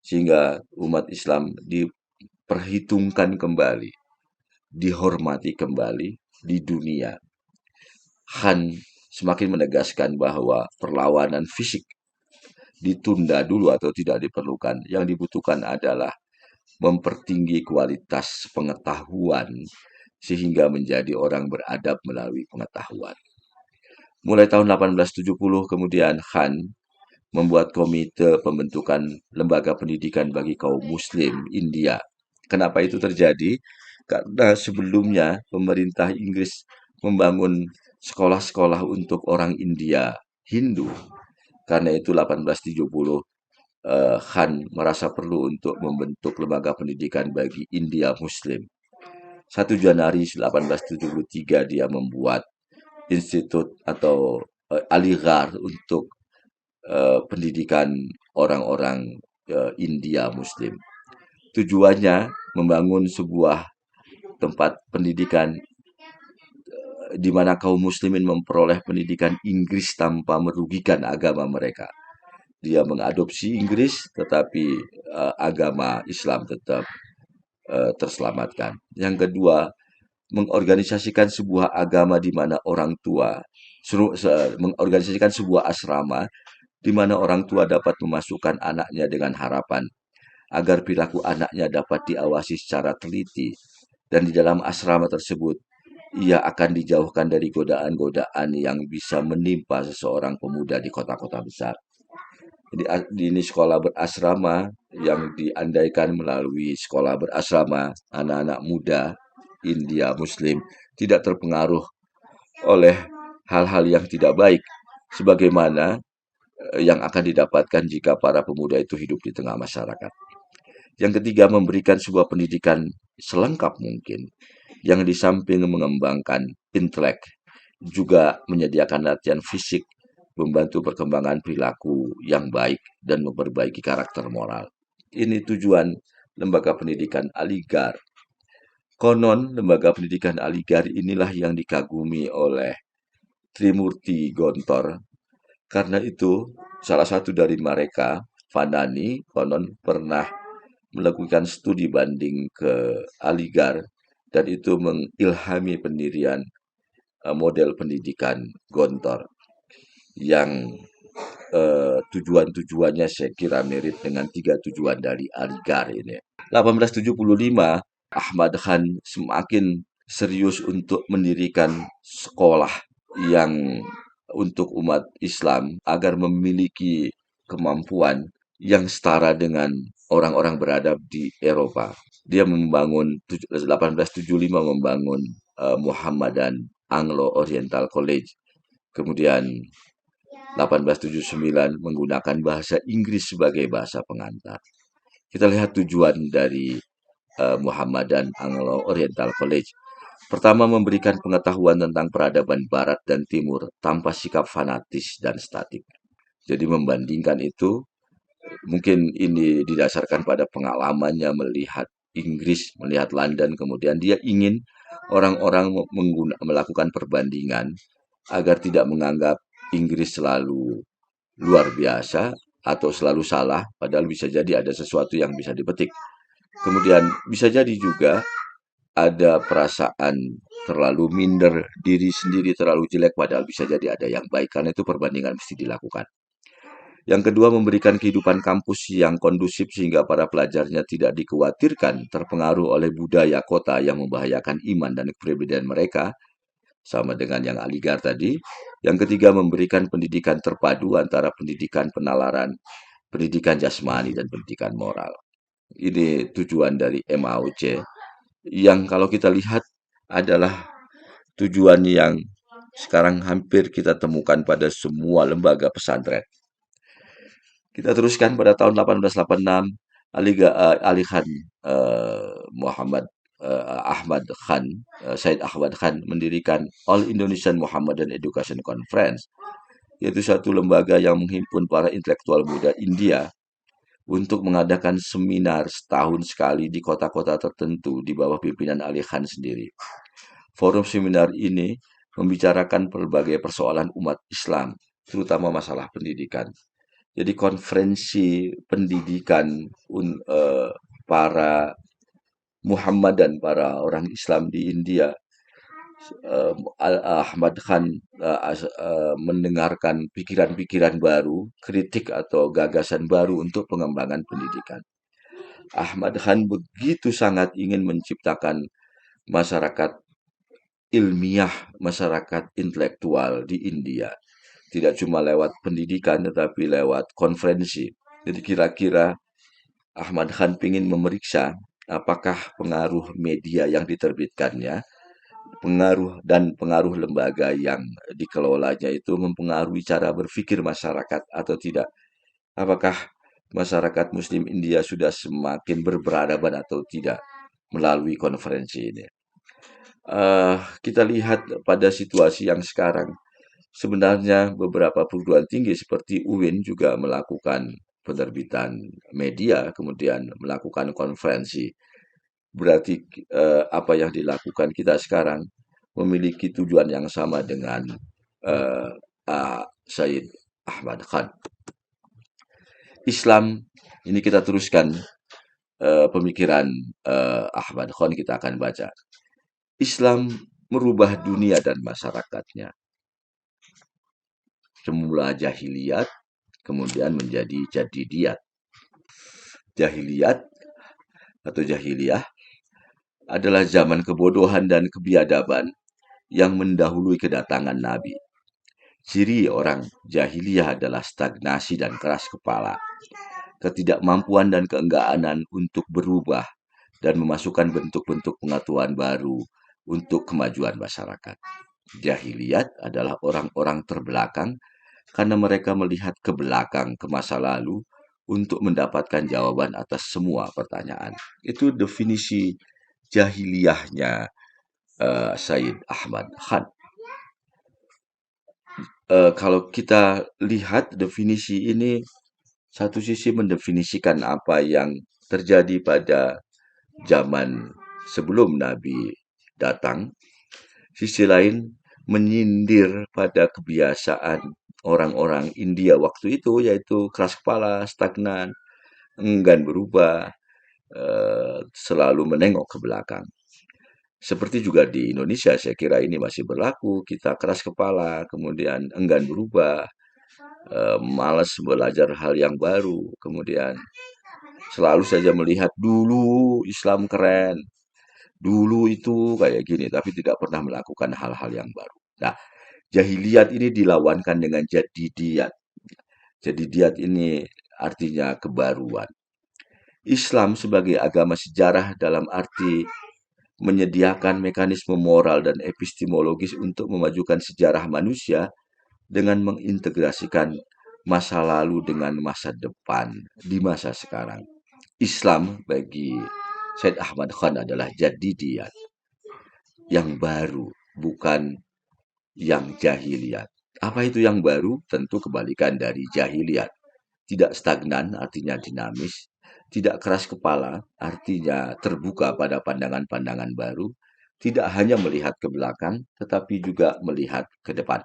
sehingga umat Islam diperhitungkan kembali, dihormati kembali di dunia. Khan semakin menegaskan bahwa perlawanan fisik ditunda dulu atau tidak diperlukan. Yang dibutuhkan adalah mempertinggi kualitas pengetahuan sehingga menjadi orang beradab melalui pengetahuan. Mulai tahun 1870 kemudian Khan membuat komite pembentukan lembaga pendidikan bagi kaum muslim India. Kenapa itu terjadi? Karena sebelumnya pemerintah Inggris membangun sekolah-sekolah untuk orang India Hindu. Karena itu 1870 Khan merasa perlu untuk membentuk lembaga pendidikan bagi India Muslim. 1 Januari 1873 dia membuat institut atau Aligarh untuk pendidikan orang-orang India Muslim. Tujuannya membangun sebuah tempat pendidikan di mana kaum muslimin memperoleh pendidikan Inggris tanpa merugikan agama mereka. Dia mengadopsi Inggris, tetapi agama Islam tetap terselamatkan. Yang kedua, mengorganisasikan sebuah agama di mana orang tua, mengorganisasikan sebuah asrama di mana orang tua dapat memasukkan anaknya dengan harapan agar perilaku anaknya dapat diawasi secara teliti, dan di dalam asrama tersebut ia akan dijauhkan dari godaan-godaan yang bisa menimpa seseorang pemuda di kota-kota besar. Jadi ini sekolah berasrama yang diandaikan melalui sekolah berasrama anak-anak muda India Muslim tidak terpengaruh oleh hal-hal yang tidak baik sebagaimana yang akan didapatkan jika para pemuda itu hidup di tengah masyarakat. Yang ketiga, memberikan sebuah pendidikan selengkap mungkin yang di samping mengembangkan intelek juga menyediakan latihan fisik, membantu perkembangan perilaku yang baik dan memperbaiki karakter moral. Ini tujuan lembaga pendidikan Aligarh. Konon lembaga pendidikan Aligarh inilah yang dikagumi oleh Trimurti Gontor. Karena itu, salah satu dari mereka, Vanani, konon pernah melakukan studi banding ke Aligarh dan itu mengilhami pendirian model pendidikan Gontor yang tujuan-tujuannya saya kira mirip dengan 3 tujuan dari Aligarh ini. 1875, Ahmad Khan semakin serius untuk mendirikan sekolah yang untuk umat Islam agar memiliki kemampuan yang setara dengan orang-orang beradab di Eropa. Dia membangun 1875 membangun Muhammadan Anglo Oriental College. Kemudian 1879 menggunakan bahasa Inggris sebagai bahasa pengantar. Kita lihat tujuan dari Muhammadan Anglo Oriental College. Pertama, memberikan pengetahuan tentang peradaban Barat dan Timur tanpa sikap fanatis dan statik. Jadi membandingkan itu, mungkin ini didasarkan pada pengalamannya melihat Inggris, melihat London, kemudian dia ingin orang-orang melakukan perbandingan agar tidak menganggap Inggris selalu luar biasa atau selalu salah, padahal bisa jadi ada sesuatu yang bisa dipetik. Kemudian bisa jadi juga ada perasaan terlalu minder, diri sendiri terlalu jelek, padahal bisa jadi ada yang baik. Karena itu perbandingan mesti dilakukan. Yang kedua, memberikan kehidupan kampus yang kondusif sehingga para pelajarnya tidak dikhawatirkan terpengaruh oleh budaya kota yang membahayakan iman dan kepribadian mereka, sama dengan yang Aligarh tadi. Yang ketiga, memberikan pendidikan terpadu antara pendidikan penalaran, pendidikan jasmani, dan pendidikan moral. Ini tujuan dari MAUC yang kalau kita lihat adalah tujuan yang sekarang hampir kita temukan pada semua lembaga pesantren. Kita teruskan pada tahun 1886, Ali Khan Muhammad Ahmad Khan, Said Ahmad Khan mendirikan All Indonesian Muhammadan Education Conference, yaitu satu lembaga yang menghimpun para intelektual muda India untuk mengadakan seminar setahun sekali di kota-kota tertentu di bawah pimpinan Ali Khan sendiri. Forum seminar ini membicarakan berbagai persoalan umat Islam, terutama masalah pendidikan. Jadi konferensi pendidikan para Muhammadan, para orang Islam di India, Ahmad Khan mendengarkan pikiran-pikiran baru, kritik atau gagasan baru untuk pengembangan pendidikan. Ahmad Khan begitu sangat ingin menciptakan masyarakat ilmiah, masyarakat intelektual di India. tidak cuma lewat pendidikan tetapi lewat konferensi. Jadi kira-kira Ahmad Khan ingin memeriksa apakah pengaruh media yang diterbitkannya, pengaruh lembaga yang dikelolanya itu mempengaruhi cara berpikir masyarakat atau tidak. Apakah masyarakat Muslim India sudah semakin berperadaban atau tidak melalui konferensi ini? Kita lihat pada situasi yang sekarang, sebenarnya beberapa perguruan tinggi seperti UIN juga melakukan penerbitan media, kemudian melakukan konferensi. Berarti apa yang dilakukan kita sekarang memiliki tujuan yang sama dengan eh, Said Ahmad Khan. Islam, ini kita teruskan pemikiran Ahmad Khan, kita akan baca. Islam merubah dunia dan masyarakatnya. Semula jahiliyat, kemudian menjadi jadidiyat. Jahiliyat atau jahiliyah adalah zaman kebodohan dan kebiadaban yang mendahului kedatangan Nabi. Ciri orang jahiliyah adalah stagnasi dan keras kepala, ketidakmampuan dan keengganan untuk berubah dan memasukkan bentuk-bentuk pengetahuan baru untuk kemajuan masyarakat. Jahiliyat adalah orang-orang terbelakang karena mereka melihat ke belakang ke masa lalu untuk mendapatkan jawaban atas semua pertanyaan. Itu definisi jahiliyahnya Said Ahmad Khan. Kalau kita lihat definisi ini, satu sisi mendefinisikan apa yang terjadi pada zaman sebelum Nabi datang, sisi lain menyindir pada kebiasaan orang-orang India waktu itu, yaitu keras kepala, stagnan, enggan berubah, selalu menengok ke belakang. Seperti juga di Indonesia, saya kira ini masih berlaku. Kita keras kepala, kemudian enggan berubah, malas belajar hal yang baru, kemudian selalu saja melihat dulu Islam keren, dulu itu kayak gini, tapi tidak pernah melakukan hal-hal yang baru. Nah, jahiliyat ini dilawankan dengan jadidiyat. Jadidiyat ini artinya kebaruan. Islam sebagai agama sejarah dalam arti menyediakan mekanisme moral dan epistemologis untuk memajukan sejarah manusia dengan mengintegrasikan masa lalu dengan masa depan di masa sekarang. Islam bagi Said Ahmad Khan adalah jadidiyat, yang baru, bukan yang jahiliyat. Apa itu yang baru? Tentu kebalikan dari jahiliyat. Tidak stagnan, artinya dinamis. Tidak keras kepala, artinya terbuka pada pandangan-pandangan baru. Tidak hanya melihat ke belakang, tetapi juga melihat ke depan.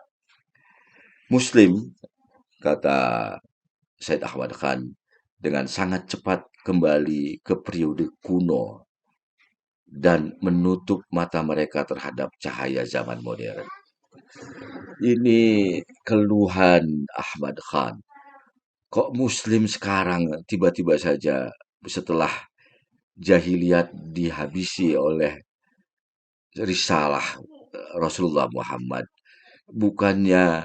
Muslim, kata Said Ahmad Khan, dengan sangat cepat kembali ke periode kuno dan menutup mata mereka terhadap cahaya zaman modern. Ini keluhan Ahmad Khan. Kok Muslim sekarang tiba-tiba saja setelah jahiliyat dihabisi oleh risalah Rasulullah Muhammad, bukannya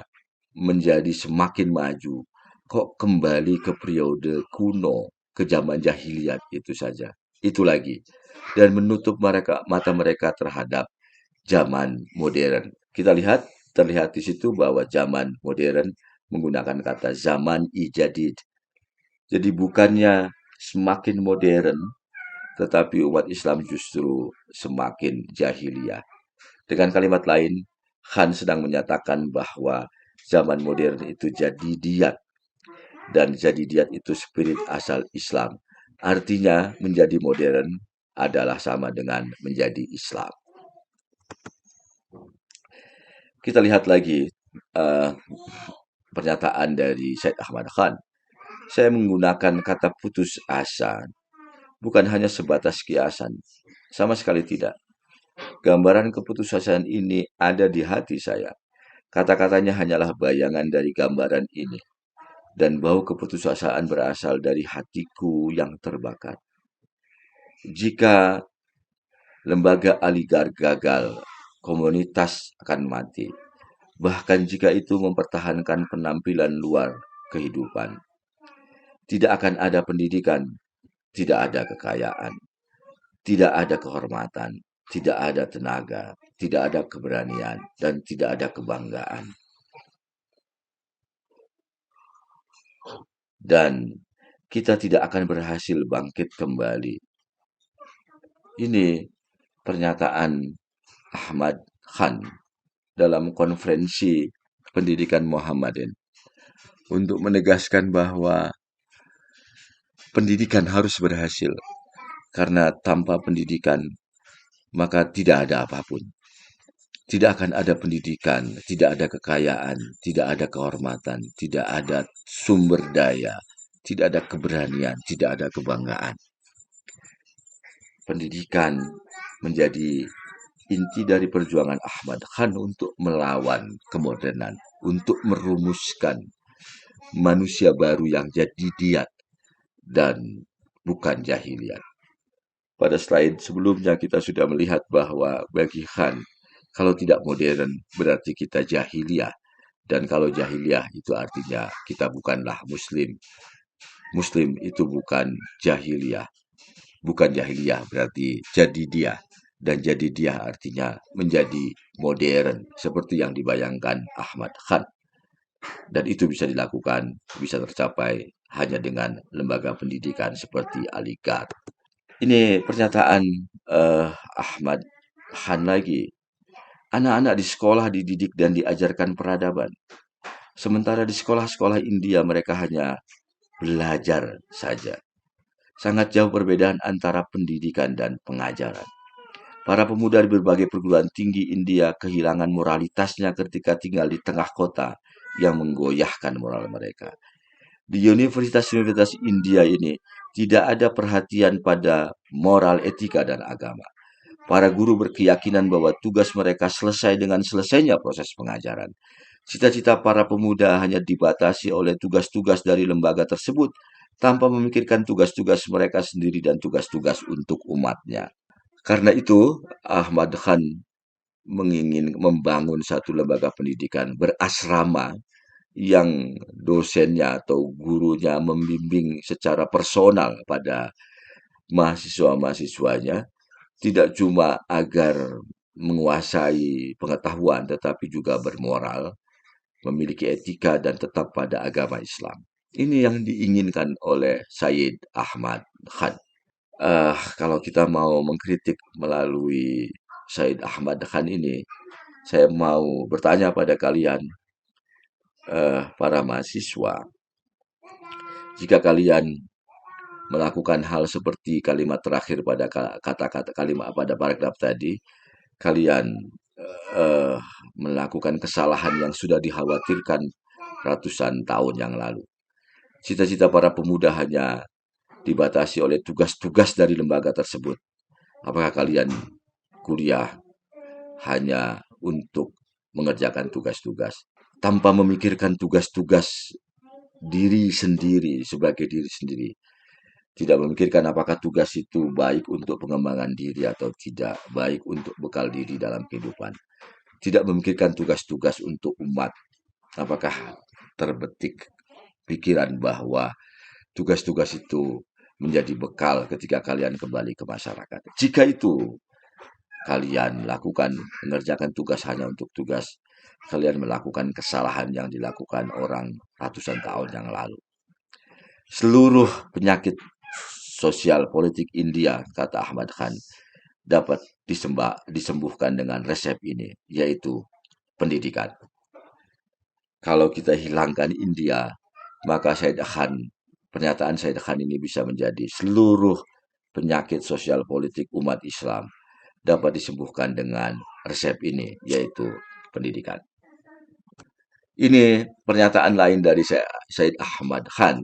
menjadi semakin maju, kok kembali ke periode kuno, ke zaman jahiliyat itu saja. Itu lagi. Dan menutup mata mereka terhadap zaman modern. Kita lihat, terlihat di situ bahwa zaman modern menggunakan kata zaman ijadid. Jadi bukannya semakin modern, tetapi umat Islam justru semakin jahiliyah. Dengan kalimat lain, Khan sedang menyatakan bahwa zaman modern itu jadidiyat, dan jadidiyat itu spirit asal Islam. Artinya menjadi modern adalah sama dengan menjadi Islam. Kita lihat lagi pernyataan dari Said Ahmad Khan. Saya menggunakan kata putus asa, bukan hanya sebatas kiasan. Sama sekali tidak. Gambaran keputusasaan ini ada di hati saya. Kata-katanya hanyalah bayangan dari gambaran ini. Dan bau keputusasaan berasal dari hatiku yang terbakar. Jika lembaga oligark gagal, komunitas akan mati. bahkan jika itu mempertahankan penampilan luar kehidupan. Tidak akan ada pendidikan, tidak ada kekayaan, tidak ada kehormatan, tidak ada tenaga, tidak ada keberanian, dan tidak ada kebanggaan. Dan kita tidak akan berhasil bangkit kembali. Ini pernyataan Ahmad Khan dalam konferensi pendidikan Muhammadiyah untuk menegaskan bahwa pendidikan harus berhasil karena tanpa pendidikan maka tidak ada apapun. Tidak akan ada pendidikan, tidak ada kekayaan, tidak ada kehormatan, tidak ada sumber daya, tidak ada keberanian, tidak ada kebanggaan. Pendidikan menjadi inti dari perjuangan Ahmad Khan untuk melawan kemodernan, untuk merumuskan manusia baru yang jadidiyat dan bukan jahiliyat. Pada slide sebelumnya kita sudah melihat bahwa bagi Khan, kalau tidak modern berarti kita jahiliyah. Dan kalau jahiliyah itu artinya kita bukanlah muslim. Muslim itu bukan jahiliyah. Bukan jahiliyah berarti jadidiyah. Dan jadidiyah artinya menjadi modern seperti yang dibayangkan Ahmad Khan. Dan itu bisa dilakukan, bisa tercapai hanya dengan lembaga pendidikan seperti Aligarh. Ini pernyataan Ahmad Khan lagi. Anak-anak di sekolah dididik dan diajarkan peradaban. Sementara di sekolah-sekolah India mereka hanya belajar saja. Sangat jauh perbedaan antara pendidikan dan pengajaran. Para pemuda di berbagai perguruan tinggi India kehilangan moralitasnya ketika tinggal di tengah kota yang menggoyahkan moral mereka. Di universitas-universitas India ini tidak ada perhatian pada moral, etika, dan agama. Para guru berkeyakinan bahwa tugas mereka selesai dengan selesainya proses pengajaran. Cita-cita para pemuda hanya dibatasi oleh tugas-tugas dari lembaga tersebut tanpa memikirkan tugas-tugas mereka sendiri dan tugas-tugas untuk umatnya. Karena itu, Ahmad Khan mengingin membangun satu lembaga pendidikan berasrama yang dosennya atau gurunya membimbing secara personal pada mahasiswa-mahasiswanya, tidak cuma agar menguasai pengetahuan tetapi juga bermoral, memiliki etika dan tetap pada agama Islam. Ini yang diinginkan oleh Sayyid Ahmad Khan. Kalau kita mau mengkritik melalui Sayyid Ahmad Khan ini, saya mau bertanya pada kalian, para mahasiswa, jika kalian melakukan hal seperti kalimat terakhir pada kata-kata kalimat pada paragraf tadi, kalian eh, melakukan kesalahan yang sudah dikhawatirkan ratusan tahun yang lalu. Cita-cita para pemuda hanya dibatasi oleh tugas-tugas dari lembaga tersebut. Apakah kalian kuliah hanya untuk mengerjakan tugas-tugas tanpa memikirkan tugas-tugas diri sendiri sebagai diri sendiri? Tidak memikirkan apakah tugas itu baik untuk pengembangan diri atau tidak, baik untuk bekal diri dalam kehidupan. Tidak memikirkan tugas-tugas untuk umat. Apakah terbetik pikiran bahwa tugas-tugas itu menjadi bekal ketika kalian kembali ke masyarakat? Jika itu kalian lakukan, mengerjakan tugas hanya untuk tugas, kalian melakukan kesalahan yang dilakukan orang ratusan tahun yang lalu. Seluruh penyakit sosial politik India, kata Ahmad Khan, dapat disembuhkan dengan resep ini, yaitu pendidikan. Kalau kita hilangkan India, maka pernyataan Said Khan ini bisa menjadi seluruh penyakit sosial politik umat Islam dapat disembuhkan dengan resep ini, yaitu pendidikan. Ini pernyataan lain dari Said Ahmad Khan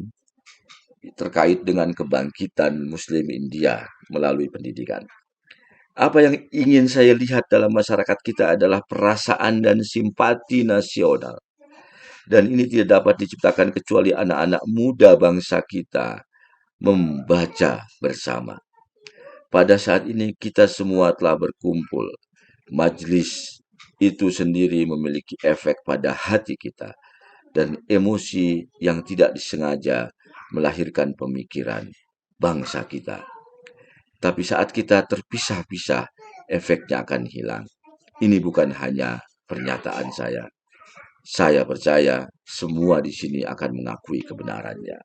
terkait dengan kebangkitan Muslim India melalui pendidikan. Apa yang ingin saya lihat dalam masyarakat kita adalah perasaan dan simpati nasional. Dan ini tidak dapat diciptakan kecuali anak-anak muda bangsa kita membaca bersama. Pada saat ini kita semua telah berkumpul. Majelis itu sendiri memiliki efek pada hati kita, dan emosi yang tidak disengaja melahirkan pemikiran bangsa kita. Tapi saat kita terpisah-pisah, efeknya akan hilang. Ini bukan hanya pernyataan saya. Saya percaya semua di sini akan mengakui kebenarannya.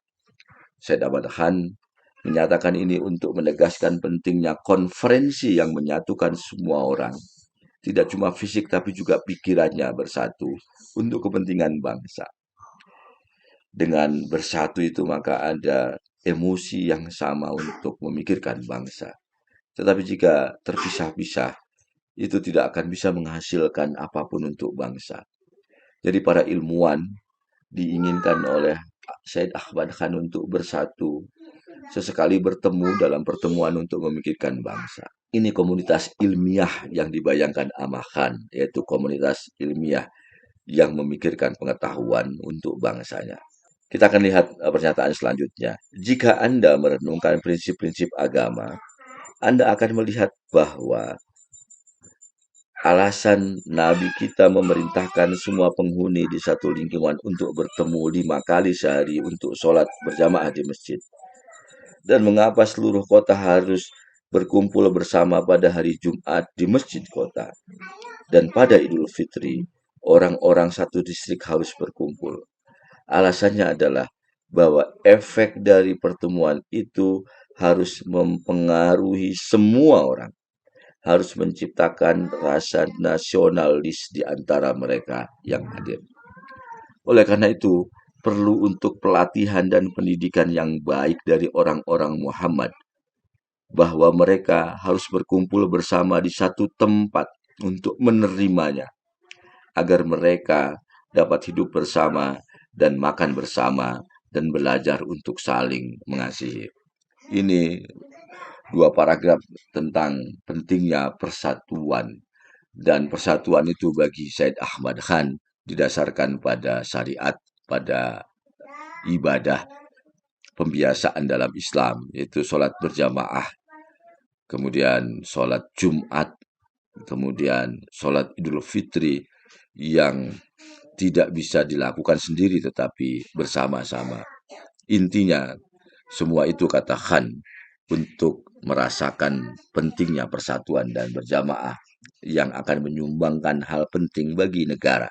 Syed Ahmad Khan menyatakan ini untuk menegaskan pentingnya konferensi yang menyatukan semua orang. Tidak cuma fisik tapi juga pikirannya bersatu untuk kepentingan bangsa. Dengan bersatu itu maka ada emosi yang sama untuk memikirkan bangsa. Tetapi jika terpisah-pisah, itu tidak akan bisa menghasilkan apapun untuk bangsa. Jadi para ilmuwan diinginkan oleh Syed Ahmad Khan untuk bersatu, sesekali bertemu dalam pertemuan untuk memikirkan bangsa. Ini komunitas ilmiah yang dibayangkan Ahmad Khan, yaitu komunitas ilmiah yang memikirkan pengetahuan untuk bangsanya. Kita akan lihat pernyataan selanjutnya. Jika Anda merenungkan prinsip-prinsip agama, Anda akan melihat bahwa alasan Nabi kita memerintahkan semua penghuni di satu lingkungan untuk bertemu 5 kali sehari untuk sholat berjamaah di masjid. Dan mengapa seluruh kota harus berkumpul bersama pada hari Jumat di masjid kota. Dan pada Idul Fitri, orang-orang satu distrik harus berkumpul. Alasannya adalah bahwa efek dari pertemuan itu harus mempengaruhi semua orang, harus menciptakan rasa nasionalis di antara mereka yang hadir. Oleh karena itu, perlu untuk pelatihan dan pendidikan yang baik dari orang-orang Muhammad, bahwa mereka harus berkumpul bersama di satu tempat untuk menerimanya, agar mereka dapat hidup bersama dan makan bersama dan belajar untuk saling mengasihi. Ini dua paragraf tentang pentingnya persatuan. Dan persatuan itu bagi Syed Ahmad Khan didasarkan pada syariat, pada ibadah, pembiasaan dalam Islam, yaitu sholat berjamaah, kemudian sholat Jumat, kemudian sholat Idul Fitri yang tidak bisa dilakukan sendiri tetapi bersama-sama. Intinya, semua itu kata Khan untuk merasakan pentingnya persatuan dan berjamaah yang akan menyumbangkan hal penting bagi negara.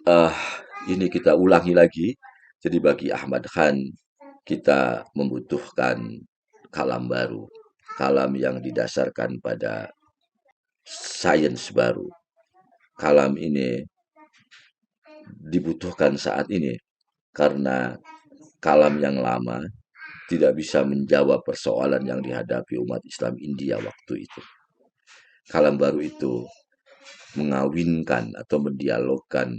Uh, ini kita ulangi lagi. Jadi bagi Ahmad Khan, kita membutuhkan kalam baru. Kalam yang didasarkan pada sains baru. Kalam ini dibutuhkan saat ini karena kalam yang lama tidak bisa menjawab persoalan yang dihadapi umat Islam India waktu itu. Kalam baru itu mengawinkan atau mendialogkan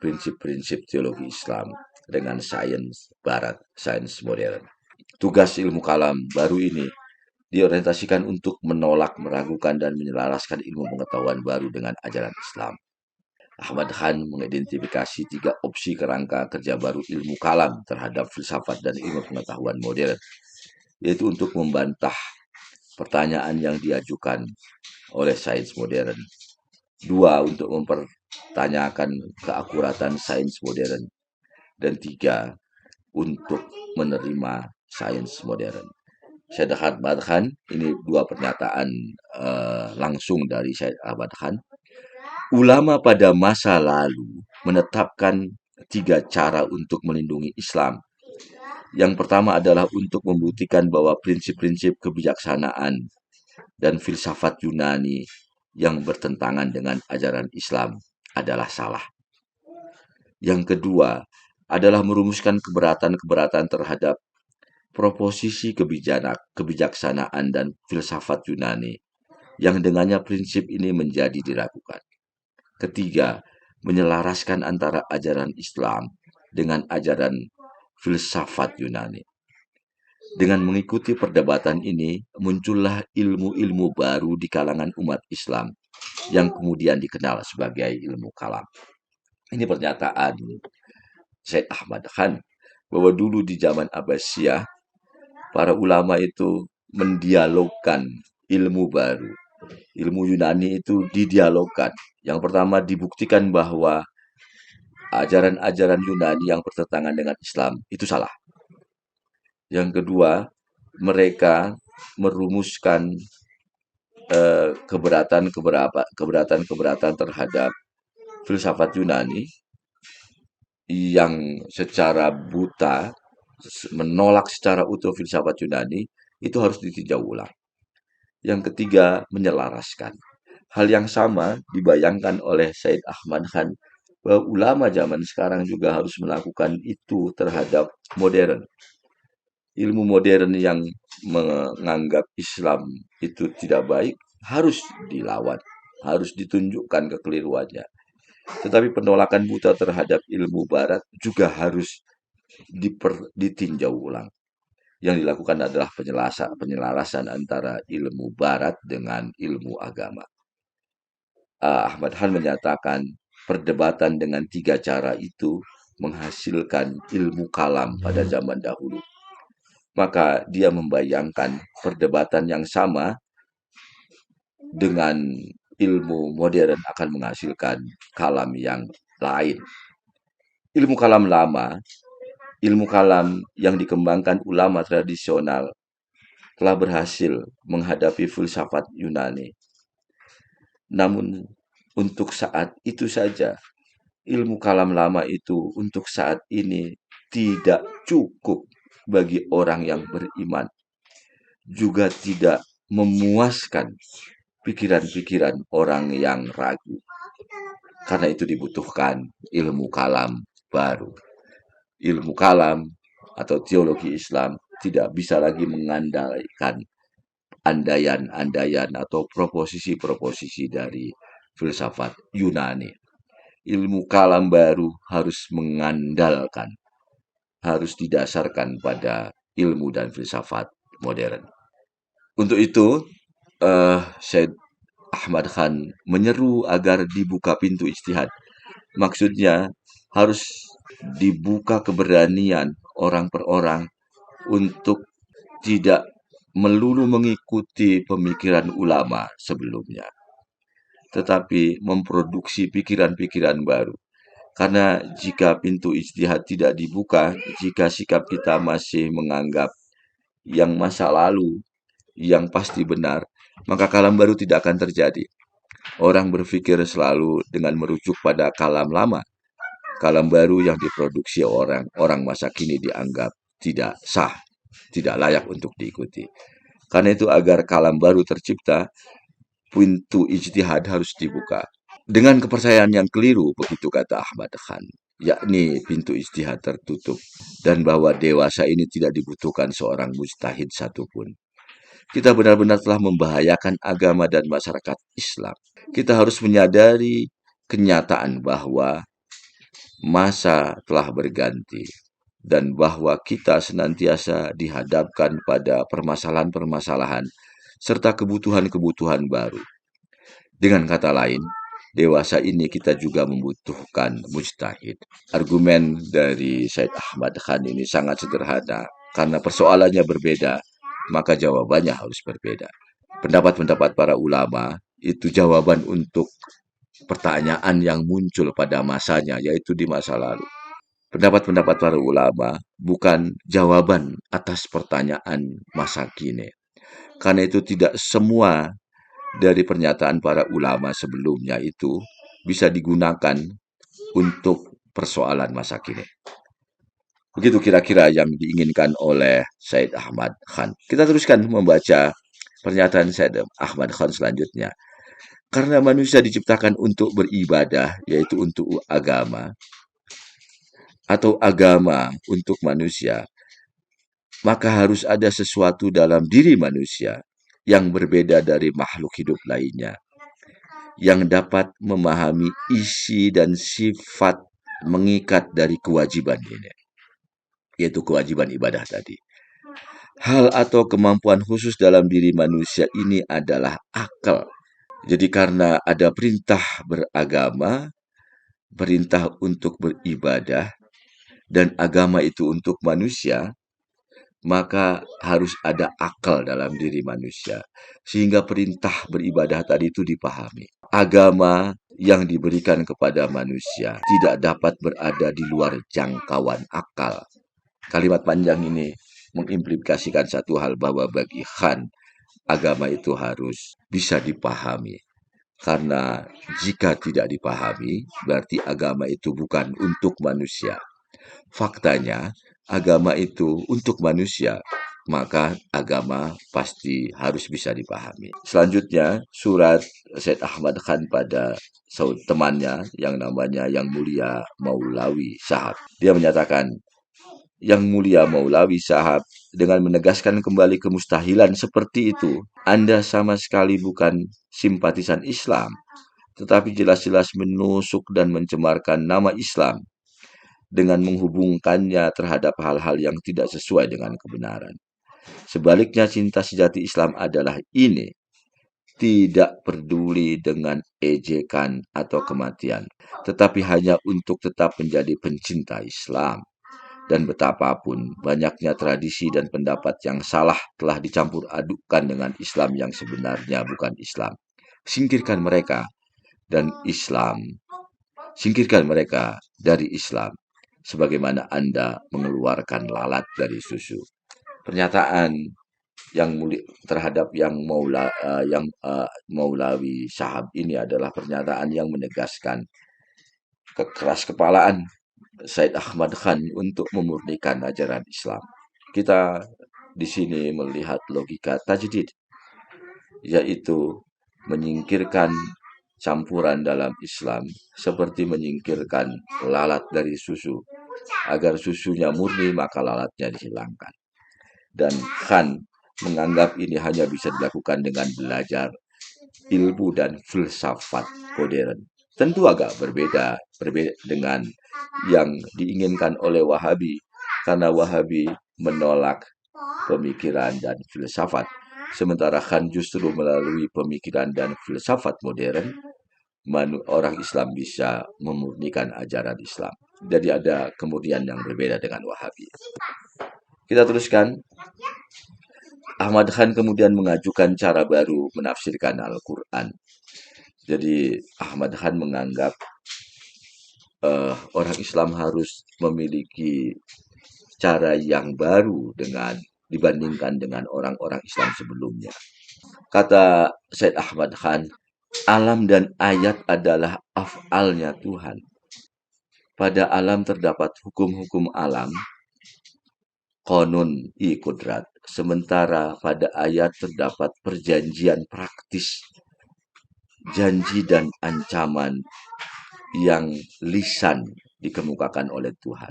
prinsip-prinsip teologi Islam dengan sains barat, sains modern. Tugas ilmu kalam baru ini diorientasikan untuk menolak, meragukan, dan menyelaraskan ilmu pengetahuan baru dengan ajaran Islam. Ahmad Khan mengidentifikasi 3 opsi kerangka kerja baru ilmu kalam terhadap filsafat dan ilmu pengetahuan modern, yaitu untuk membantah pertanyaan yang diajukan oleh sains modern. 2, untuk mempertanyakan keakuratan sains modern. Dan 3, untuk menerima sains modern. Syed Ahmad Khan, ini 2 pernyataan langsung dari Syed Ahmad Khan. Ulama pada masa lalu menetapkan 3 cara untuk melindungi Islam. Yang pertama adalah untuk membuktikan bahwa prinsip-prinsip kebijaksanaan dan filsafat Yunani yang bertentangan dengan ajaran Islam adalah salah. Yang kedua adalah merumuskan keberatan-keberatan terhadap proposisi kebijaksanaan dan filsafat Yunani yang dengannya prinsip ini menjadi diragukan. Ketiga, menyelaraskan antara ajaran Islam dengan ajaran filsafat Yunani. Dengan mengikuti perdebatan ini, muncullah ilmu-ilmu baru di kalangan umat Islam yang kemudian dikenal sebagai ilmu kalam. Ini pernyataan Syed Ahmad Khan bahwa dulu di zaman Abbasiyah, para ulama itu mendialogkan ilmu baru Ilmu Yunani itu didialogkan. Yang pertama dibuktikan bahwa ajaran-ajaran Yunani yang bertentangan dengan Islam itu salah. Yang kedua, mereka merumuskan keberatan-keberatan terhadap filsafat Yunani yang secara buta menolak secara utuh filsafat Yunani itu harus ditinjau ulang. Yang ketiga, menyelaraskan. Hal yang sama dibayangkan oleh Said Ahmad Khan bahwa ulama zaman sekarang juga harus melakukan itu terhadap modern. Ilmu modern yang menganggap Islam itu tidak baik harus dilawan, harus ditunjukkan kekeliruannya. Tetapi penolakan buta terhadap ilmu barat juga harus ditinjau ulang. Yang dilakukan adalah penyelarasan antara ilmu barat dengan ilmu agama. Ahmad Khan menyatakan perdebatan dengan tiga cara itu menghasilkan ilmu kalam pada zaman dahulu. Maka dia membayangkan perdebatan yang sama dengan ilmu modern akan menghasilkan kalam yang lain. Ilmu kalam lama, ilmu kalam yang dikembangkan ulama tradisional telah berhasil menghadapi filsafat Yunani. Namun untuk saat itu saja, ilmu kalam lama itu untuk saat ini tidak cukup bagi orang yang beriman. Juga tidak memuaskan pikiran-pikiran orang yang ragu. Karena itu dibutuhkan ilmu kalam baru. Ilmu kalam atau teologi Islam tidak bisa lagi mengandalkan andaian-andaian atau proposisi-proposisi dari filsafat Yunani. Ilmu kalam baru harus mengandalkan, harus didasarkan pada ilmu dan filsafat modern. Untuk itu, Syed Ahmad Khan menyeru agar dibuka pintu ijtihad. Maksudnya harus dibuka keberanian orang per orang untuk tidak melulu mengikuti pemikiran ulama sebelumnya, tetapi memproduksi pikiran-pikiran baru. Karena jika pintu ijtihad tidak dibuka, jika sikap kita masih menganggap yang masa lalu yang pasti benar, maka kalam baru tidak akan terjadi. Orang berpikir selalu dengan merujuk pada kalam lama. Kalam baru yang diproduksi orang masa kini dianggap tidak sah, tidak layak untuk diikuti. Karena itu agar kalam baru tercipta, pintu ijtihad harus dibuka. Dengan kepercayaan yang keliru, begitu kata Ahmad Khan, yakni pintu ijtihad tertutup dan bahwa dewasa ini tidak dibutuhkan seorang mujtahid satupun. Kita benar-benar telah membahayakan agama dan masyarakat Islam. Kita harus menyadari kenyataan bahwa masa telah berganti dan bahwa kita senantiasa dihadapkan pada permasalahan-permasalahan serta kebutuhan-kebutuhan baru. Dengan kata lain, dewasa ini kita juga membutuhkan mujtahid. Argumen dari Said Ahmad Khan ini sangat sederhana. Karena persoalannya berbeda, maka jawabannya harus berbeda. Pendapat-pendapat para ulama itu jawaban untuk pertanyaan yang muncul pada masanya, yaitu di masa lalu. Pendapat-pendapat para ulama bukan jawaban atas pertanyaan masa kini. Karena itu tidak semua dari pernyataan para ulama sebelumnya itu bisa digunakan untuk persoalan masa kini. Begitu kira-kira yang diinginkan oleh Said Ahmad Khan. Kita teruskan membaca pernyataan Said Ahmad Khan selanjutnya. Karena manusia diciptakan untuk beribadah, yaitu untuk agama, atau agama untuk manusia, maka harus ada sesuatu dalam diri manusia yang berbeda dari makhluk hidup lainnya, yang dapat memahami isi dan sifat mengikat dari kewajiban ini, yaitu kewajiban ibadah tadi. Hal atau kemampuan khusus dalam diri manusia ini adalah akal. Jadi karena ada perintah beragama, perintah untuk beribadah, dan agama itu untuk manusia, maka harus ada akal dalam diri manusia, sehingga perintah beribadah tadi itu dipahami. Agama yang diberikan kepada manusia tidak dapat berada di luar jangkauan akal. Kalimat panjang ini mengimplikasikan satu hal, bahwa bagi Khan, agama itu harus bisa dipahami. Karena jika tidak dipahami, berarti agama itu bukan untuk manusia. Faktanya, agama itu untuk manusia, maka agama pasti harus bisa dipahami. Selanjutnya, surat Said Ahmad Khan pada temannya yang namanya Yang Mulia Maulawi Shahab. Dia menyatakan, Yang Mulia Maulawi Shahab, dengan menegaskan kembali kemustahilan seperti itu, Anda sama sekali bukan simpatisan Islam, tetapi jelas-jelas menusuk dan mencemarkan nama Islam dengan menghubungkannya terhadap hal-hal yang tidak sesuai dengan kebenaran. Sebaliknya, cinta sejati Islam adalah ini: tidak peduli dengan ejekan atau kematian, tetapi hanya untuk tetap menjadi pencinta Islam. Dan betapapun banyaknya tradisi dan pendapat yang salah telah dicampur adukkan dengan Islam yang sebenarnya bukan Islam, singkirkan mereka dan Islam. Singkirkan mereka dari Islam, sebagaimana Anda mengeluarkan lalat dari susu. Pernyataan yang mulia terhadap Maulawi Shahab ini adalah pernyataan yang menegaskan kekeras kepalaan Said Ahmad Khan untuk memurnikan ajaran Islam. Kita di sini melihat logika tajdid, yaitu menyingkirkan campuran dalam Islam seperti menyingkirkan lalat dari susu. Agar susunya murni, maka lalatnya dihilangkan. Dan Khan menganggap ini hanya bisa dilakukan dengan belajar ilmu dan filsafat modern. Tentu agak berbeda dengan yang diinginkan oleh Wahabi, karena Wahabi menolak pemikiran dan filsafat, sementara Khan justru melalui pemikiran dan filsafat modern, orang Islam bisa memurnikan ajaran Islam. Jadi ada kemudian yang berbeda dengan Wahabi. Kita teruskan. Ahmad Khan kemudian mengajukan cara baru menafsirkan Al-Quran. Jadi Ahmad Khan menganggap orang Islam harus memiliki cara yang baru dibandingkan dengan orang-orang Islam sebelumnya. Kata Said Ahmad Khan, alam dan ayat adalah af'alnya Tuhan. Pada alam terdapat hukum-hukum alam, konun kudrat. Sementara pada ayat terdapat perjanjian praktis, janji dan ancaman yang lisan dikemukakan oleh Tuhan.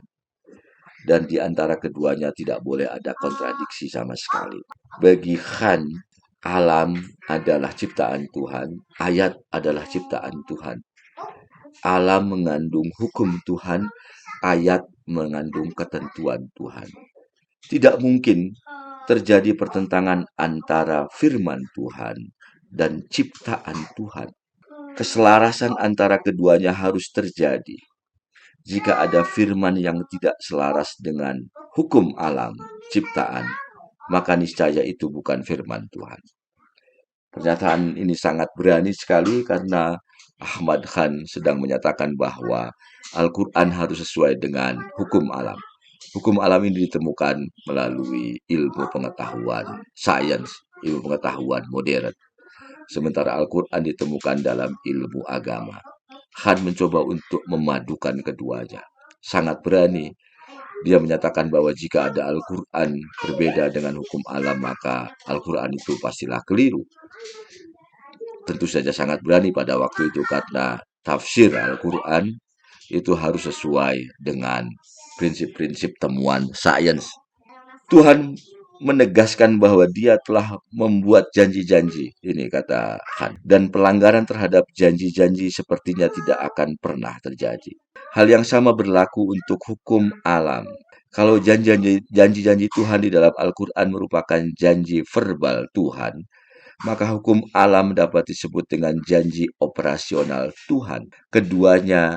Dan di antara keduanya tidak boleh ada kontradiksi sama sekali. Bagi Khan, alam adalah ciptaan Tuhan, ayat adalah ciptaan Tuhan. Alam mengandung hukum Tuhan, ayat mengandung ketentuan Tuhan. Tidak mungkin terjadi pertentangan antara firman Tuhan dan ciptaan Tuhan. Keselarasan antara keduanya harus terjadi. Jika ada firman yang tidak selaras dengan hukum alam ciptaan, maka niscaya itu bukan firman Tuhan. Pernyataan ini sangat berani sekali karena Ahmad Khan sedang menyatakan bahwa Al-Quran harus sesuai dengan hukum alam. Hukum alam ini ditemukan melalui ilmu pengetahuan sains, ilmu pengetahuan modern. Sementara Al-Quran ditemukan dalam ilmu agama. Khan mencoba untuk memadukan keduanya. Sangat berani. Dia menyatakan bahwa jika ada Al-Quran berbeda dengan hukum alam, maka Al-Quran itu pastilah keliru. Tentu saja sangat berani pada waktu itu, karena tafsir Al-Quran itu harus sesuai dengan prinsip-prinsip temuan sains. Tuhan menegaskan bahwa dia telah membuat janji-janji, ini kata Khan, dan pelanggaran terhadap janji-janji sepertinya tidak akan pernah terjadi. Hal yang sama berlaku untuk hukum alam. Kalau janji-janji Tuhan di dalam Al-Quran merupakan janji verbal Tuhan, maka hukum alam dapat disebut dengan janji operasional Tuhan. Keduanya,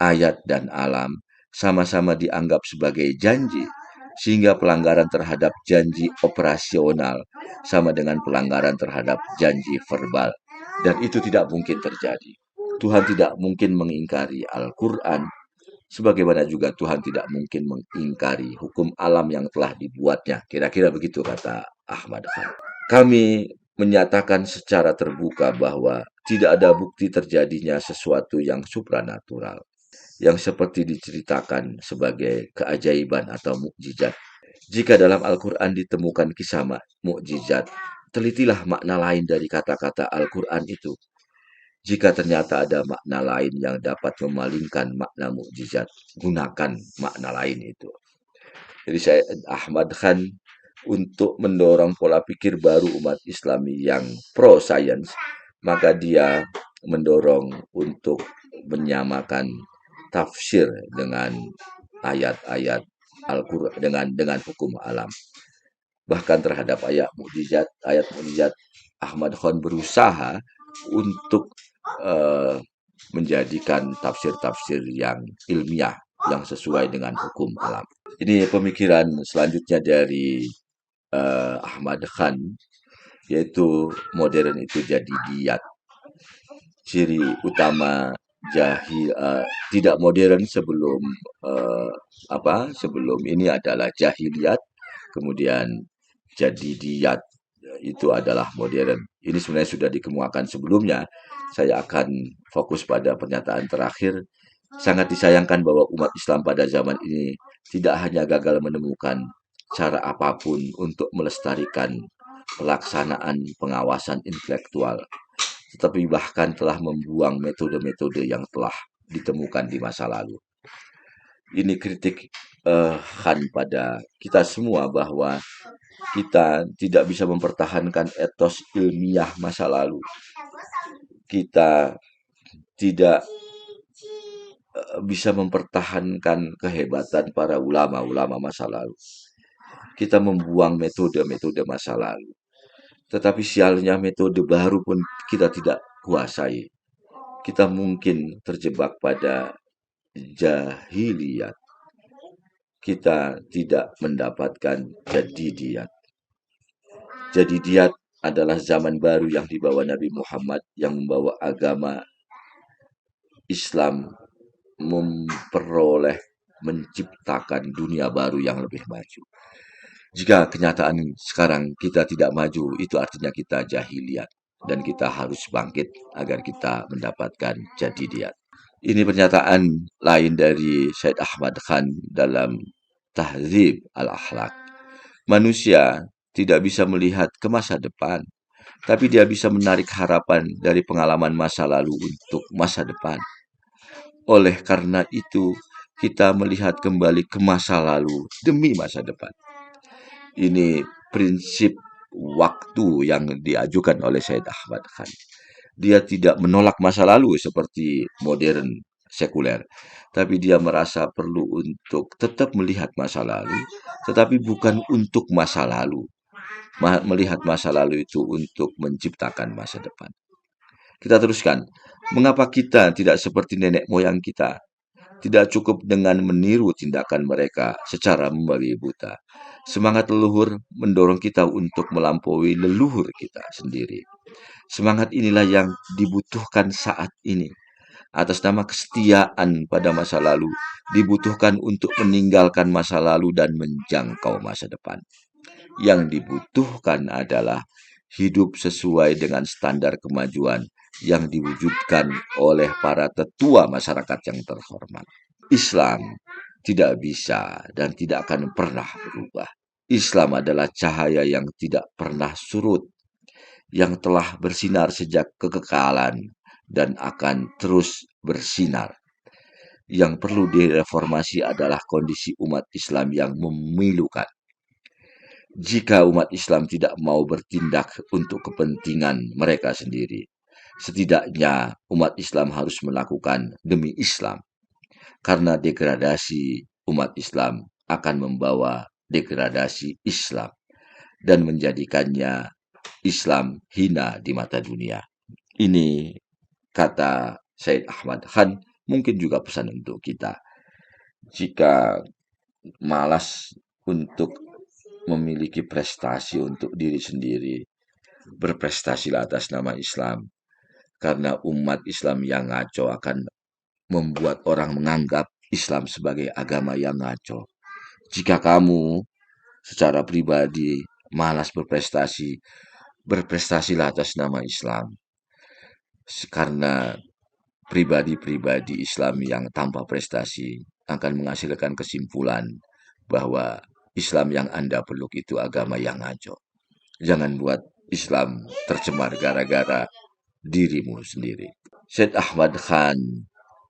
ayat dan alam, sama-sama dianggap sebagai janji. sehingga pelanggaran terhadap janji operasional sama dengan pelanggaran terhadap janji verbal. Dan itu tidak mungkin terjadi. Tuhan tidak mungkin mengingkari Al-Quran, sebagaimana juga Tuhan tidak mungkin mengingkari hukum alam yang telah dibuatnya. Kira-kira begitu kata Ahmad Khan. Kami menyatakan secara terbuka bahwa tidak ada bukti terjadinya sesuatu yang supranatural, yang seperti diceritakan sebagai keajaiban atau mukjizat. Jika dalam Al-Quran ditemukan kisah mukjizat, telitilah makna lain dari kata-kata Al-Quran itu. Jika ternyata ada makna lain yang dapat memalingkan makna mukjizat, gunakan makna lain itu. Jadi saya Ahmad Khan untuk mendorong pola pikir baru umat Islami yang pro science, maka dia mendorong untuk menyamakan tafsir dengan ayat-ayat Al-Qur'an dengan hukum alam. Bahkan terhadap ayat mukjizat Ahmad Khan berusaha untuk menjadikan tafsir-tafsir yang ilmiah yang sesuai dengan hukum alam. Ini pemikiran selanjutnya dari Ahmad Khan, yaitu modern itu jadi diat. Ciri utama tidak modern sebelum sebelum ini adalah jahiliyat, kemudian jadi diat itu adalah modern. Ini sebenarnya sudah dikemukakan sebelumnya. Saya akan fokus pada pernyataan terakhir. Sangat disayangkan bahwa umat Islam pada zaman ini tidak hanya gagal menemukan cara apapun untuk melestarikan pelaksanaan pengawasan intelektual, tetapi bahkan telah membuang metode-metode yang telah ditemukan di masa lalu. Ini kritik Khan pada kita semua bahwa kita tidak bisa mempertahankan etos ilmiah masa lalu. Kita tidak bisa mempertahankan kehebatan para ulama-ulama masa lalu. Kita membuang metode-metode masa lalu. Tetapi sialnya metode baru pun kita tidak kuasai. Kita mungkin terjebak pada jahiliyat. Kita tidak mendapatkan jadidiyat. Jadidiyat adalah zaman baru yang dibawa Nabi Muhammad, yang membawa agama Islam menciptakan dunia baru yang lebih maju. Jika kenyataan sekarang kita tidak maju, itu artinya kita jahiliyat. Dan kita harus bangkit agar kita mendapatkan jadidiyat. Ini pernyataan lain dari Syed Ahmad Khan dalam Tahzib al-Akhlaq. Manusia tidak bisa melihat ke masa depan, tapi dia bisa menarik harapan dari pengalaman masa lalu untuk masa depan. Oleh karena itu, kita melihat kembali ke masa lalu demi masa depan. Ini prinsip waktu yang diajukan oleh Syed Ahmad Khan. Dia tidak menolak masa lalu seperti modern sekuler, tapi dia merasa perlu untuk tetap melihat masa lalu, tetapi bukan untuk masa lalu. Melihat masa lalu itu untuk menciptakan masa depan. Kita teruskan. Mengapa kita tidak seperti nenek moyang kita? Tidak cukup dengan meniru tindakan mereka secara membabi buta. Semangat leluhur mendorong kita untuk melampaui leluhur kita sendiri. Semangat inilah yang dibutuhkan saat ini. Atas nama kesetiaan pada masa lalu, dibutuhkan untuk meninggalkan masa lalu dan menjangkau masa depan. Yang dibutuhkan adalah hidup sesuai dengan standar kemajuan yang diwujudkan oleh para tetua masyarakat yang terhormat. Islam tidak bisa dan tidak akan pernah berubah. Islam adalah cahaya yang tidak pernah surut, yang telah bersinar sejak kekekalan dan akan terus bersinar. Yang perlu direformasi adalah kondisi umat Islam yang memilukan. Jika umat Islam tidak mau bertindak untuk kepentingan mereka sendiri, setidaknya umat Islam harus melakukan demi Islam. Karena degradasi umat Islam akan membawa degradasi Islam dan menjadikannya Islam hina di mata dunia. Ini kata Syed Ahmad Khan, mungkin juga pesan untuk kita. Jika malas untuk memiliki prestasi untuk diri sendiri. Berprestasilah atas nama Islam. Karena umat Islam yang ngaco akan membuat orang menganggap Islam sebagai agama yang ngaco. Jika kamu secara pribadi malas berprestasi, berprestasilah atas nama Islam. Karena pribadi-pribadi Islam yang tanpa prestasi akan menghasilkan kesimpulan bahwa Islam yang Anda peluk itu agama yang ngaco. Jangan buat Islam tercemar gara-gara dirimu sendiri. Syed Ahmad Khan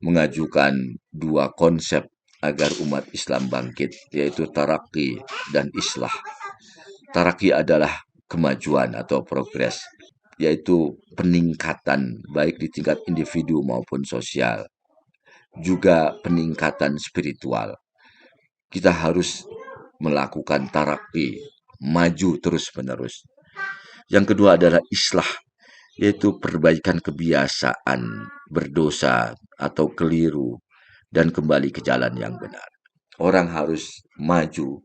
mengajukan dua konsep agar umat Islam bangkit, yaitu taraki dan islah. Taraki adalah kemajuan atau progres, yaitu peningkatan baik di tingkat individu maupun sosial, juga peningkatan spiritual. Kita harus melakukan taraki, maju terus-menerus. Yang kedua adalah islah, yaitu perbaikan kebiasaan berdosa atau keliru dan kembali ke jalan yang benar. Orang harus maju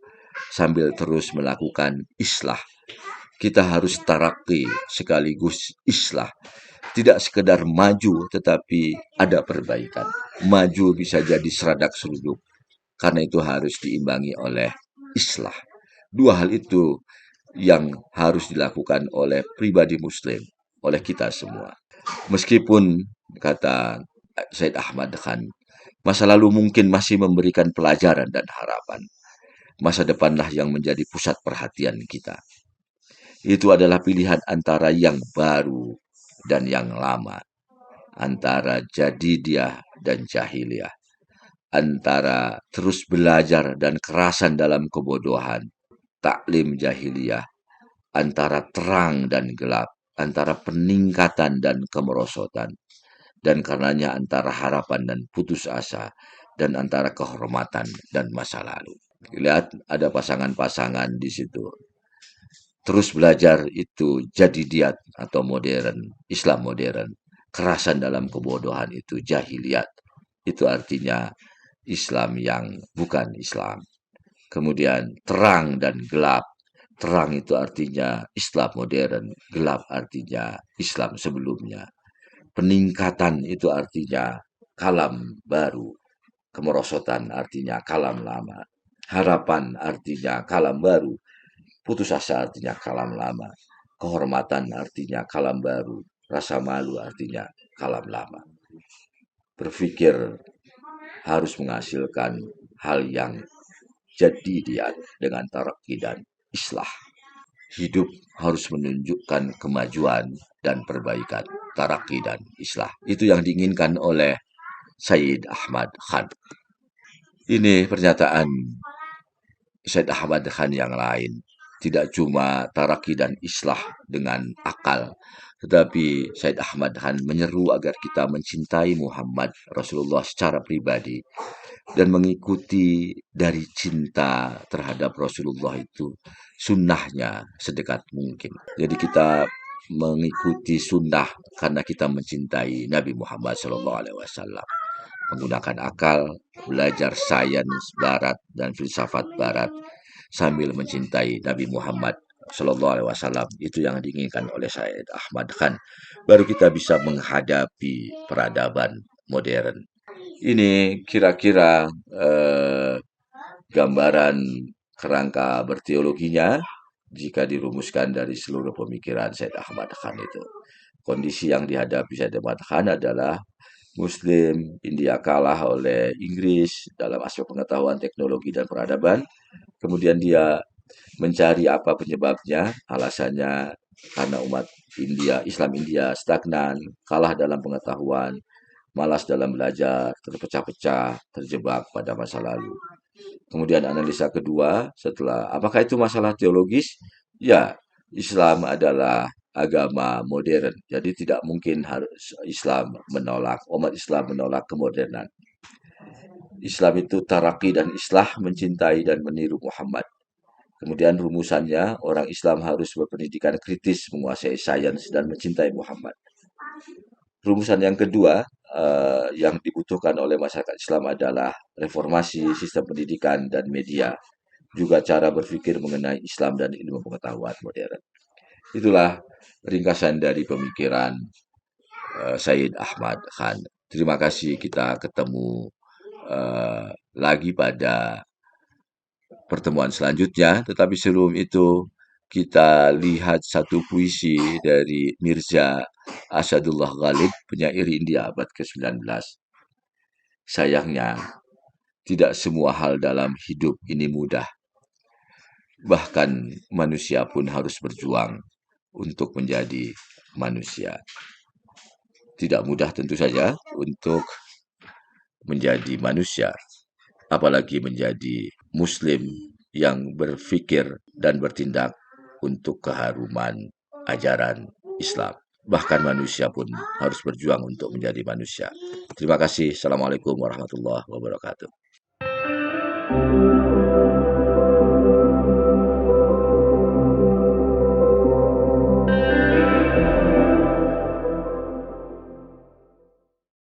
sambil terus melakukan islah. Kita harus taraki sekaligus islah. Tidak sekedar maju tetapi ada perbaikan. Maju bisa jadi seradak seruduk. Karena itu harus diimbangi oleh islah. Dua hal itu yang harus dilakukan oleh pribadi muslim, oleh kita semua. Meskipun, kata Said Ahmad Khan, masa lalu mungkin masih memberikan pelajaran dan harapan. Masa depanlah yang menjadi pusat perhatian kita. Itu adalah pilihan antara yang baru dan yang lama, antara jadidiyah dan jahiliyah, antara terus belajar dan kerasan dalam kebodohan, taklim jahiliyah, antara terang dan gelap, antara peningkatan dan kemerosotan, dan karenanya antara harapan dan putus asa, dan antara kehormatan dan masa lalu. Lihat, ada pasangan-pasangan di situ. Terus belajar itu jadidiyat atau modern, Islam modern. Kerasan dalam kebodohan itu jahiliyat. Itu artinya Islam yang bukan Islam. Kemudian terang dan gelap. Terang itu artinya Islam modern, gelap artinya Islam sebelumnya. Peningkatan itu artinya kalam baru. Kemerosotan artinya kalam lama. Harapan artinya kalam baru. Putus asa artinya kalam lama. Kehormatan artinya kalam baru. Rasa malu artinya kalam lama. Berpikir harus menghasilkan hal yang jadidiyat dengan taraki dan islah. Hidup harus menunjukkan kemajuan dan perbaikan, taraki dan islah. Itu yang diinginkan oleh Sayyid Ahmad Khan. Ini pernyataan Sayyid Ahmad Khan yang lain. Tidak cuma taraki dan islah dengan akal, tetapi Sayyid Ahmad Khan menyeru agar kita mencintai Muhammad Rasulullah secara pribadi dan mengikuti dari cinta terhadap Rasulullah itu sunnahnya sedekat mungkin. Jadi kita mengikuti sunnah karena kita mencintai Nabi Muhammad SAW. Menggunakan akal, belajar sains barat dan filsafat barat sambil mencintai Nabi Muhammad SAW. Itu yang diinginkan oleh Sayyid Ahmad Khan. Baru kita bisa menghadapi peradaban modern. Ini kira-kira gambaran kerangka berteologinya jika dirumuskan dari seluruh pemikiran Said Ahmad Khan itu. Kondisi yang dihadapi Said Ahmad Khan adalah Muslim, India kalah oleh Inggris dalam aspek pengetahuan, teknologi, dan peradaban. Kemudian dia mencari apa penyebabnya, alasannya karena umat India, Islam India stagnan, kalah dalam pengetahuan, malas dalam belajar, terpecah-pecah, terjebak pada masa lalu. Kemudian analisa kedua, setelah apakah itu masalah teologis? Ya, Islam adalah agama modern. Jadi tidak mungkin harus Islam menolak, umat Islam menolak kemodernan. Islam itu taraki dan islah, mencintai dan meniru Muhammad. Kemudian rumusannya, orang Islam harus berpendidikan kritis, menguasai sains, dan mencintai Muhammad. Rumusan yang kedua yang dibutuhkan oleh masyarakat Islam adalah reformasi sistem pendidikan dan media. juga cara berpikir mengenai Islam dan ilmu pengetahuan modern. Itulah ringkasan dari pemikiran Sayyid Ahmad Khan. Terima kasih, kita ketemu lagi pada pertemuan selanjutnya. Tetapi sebelum itu, kita lihat satu puisi dari Mirza Asadullah Ghalib, penyair India abad ke-19. Sayangnya, tidak semua hal dalam hidup ini mudah. Bahkan manusia pun harus berjuang untuk menjadi manusia. Tidak mudah tentu saja untuk menjadi manusia, apalagi menjadi muslim yang berpikir dan bertindak untuk keharuman ajaran Islam. Bahkan manusia pun harus berjuang untuk menjadi manusia. Terima kasih. Assalamualaikum warahmatullahi wabarakatuh.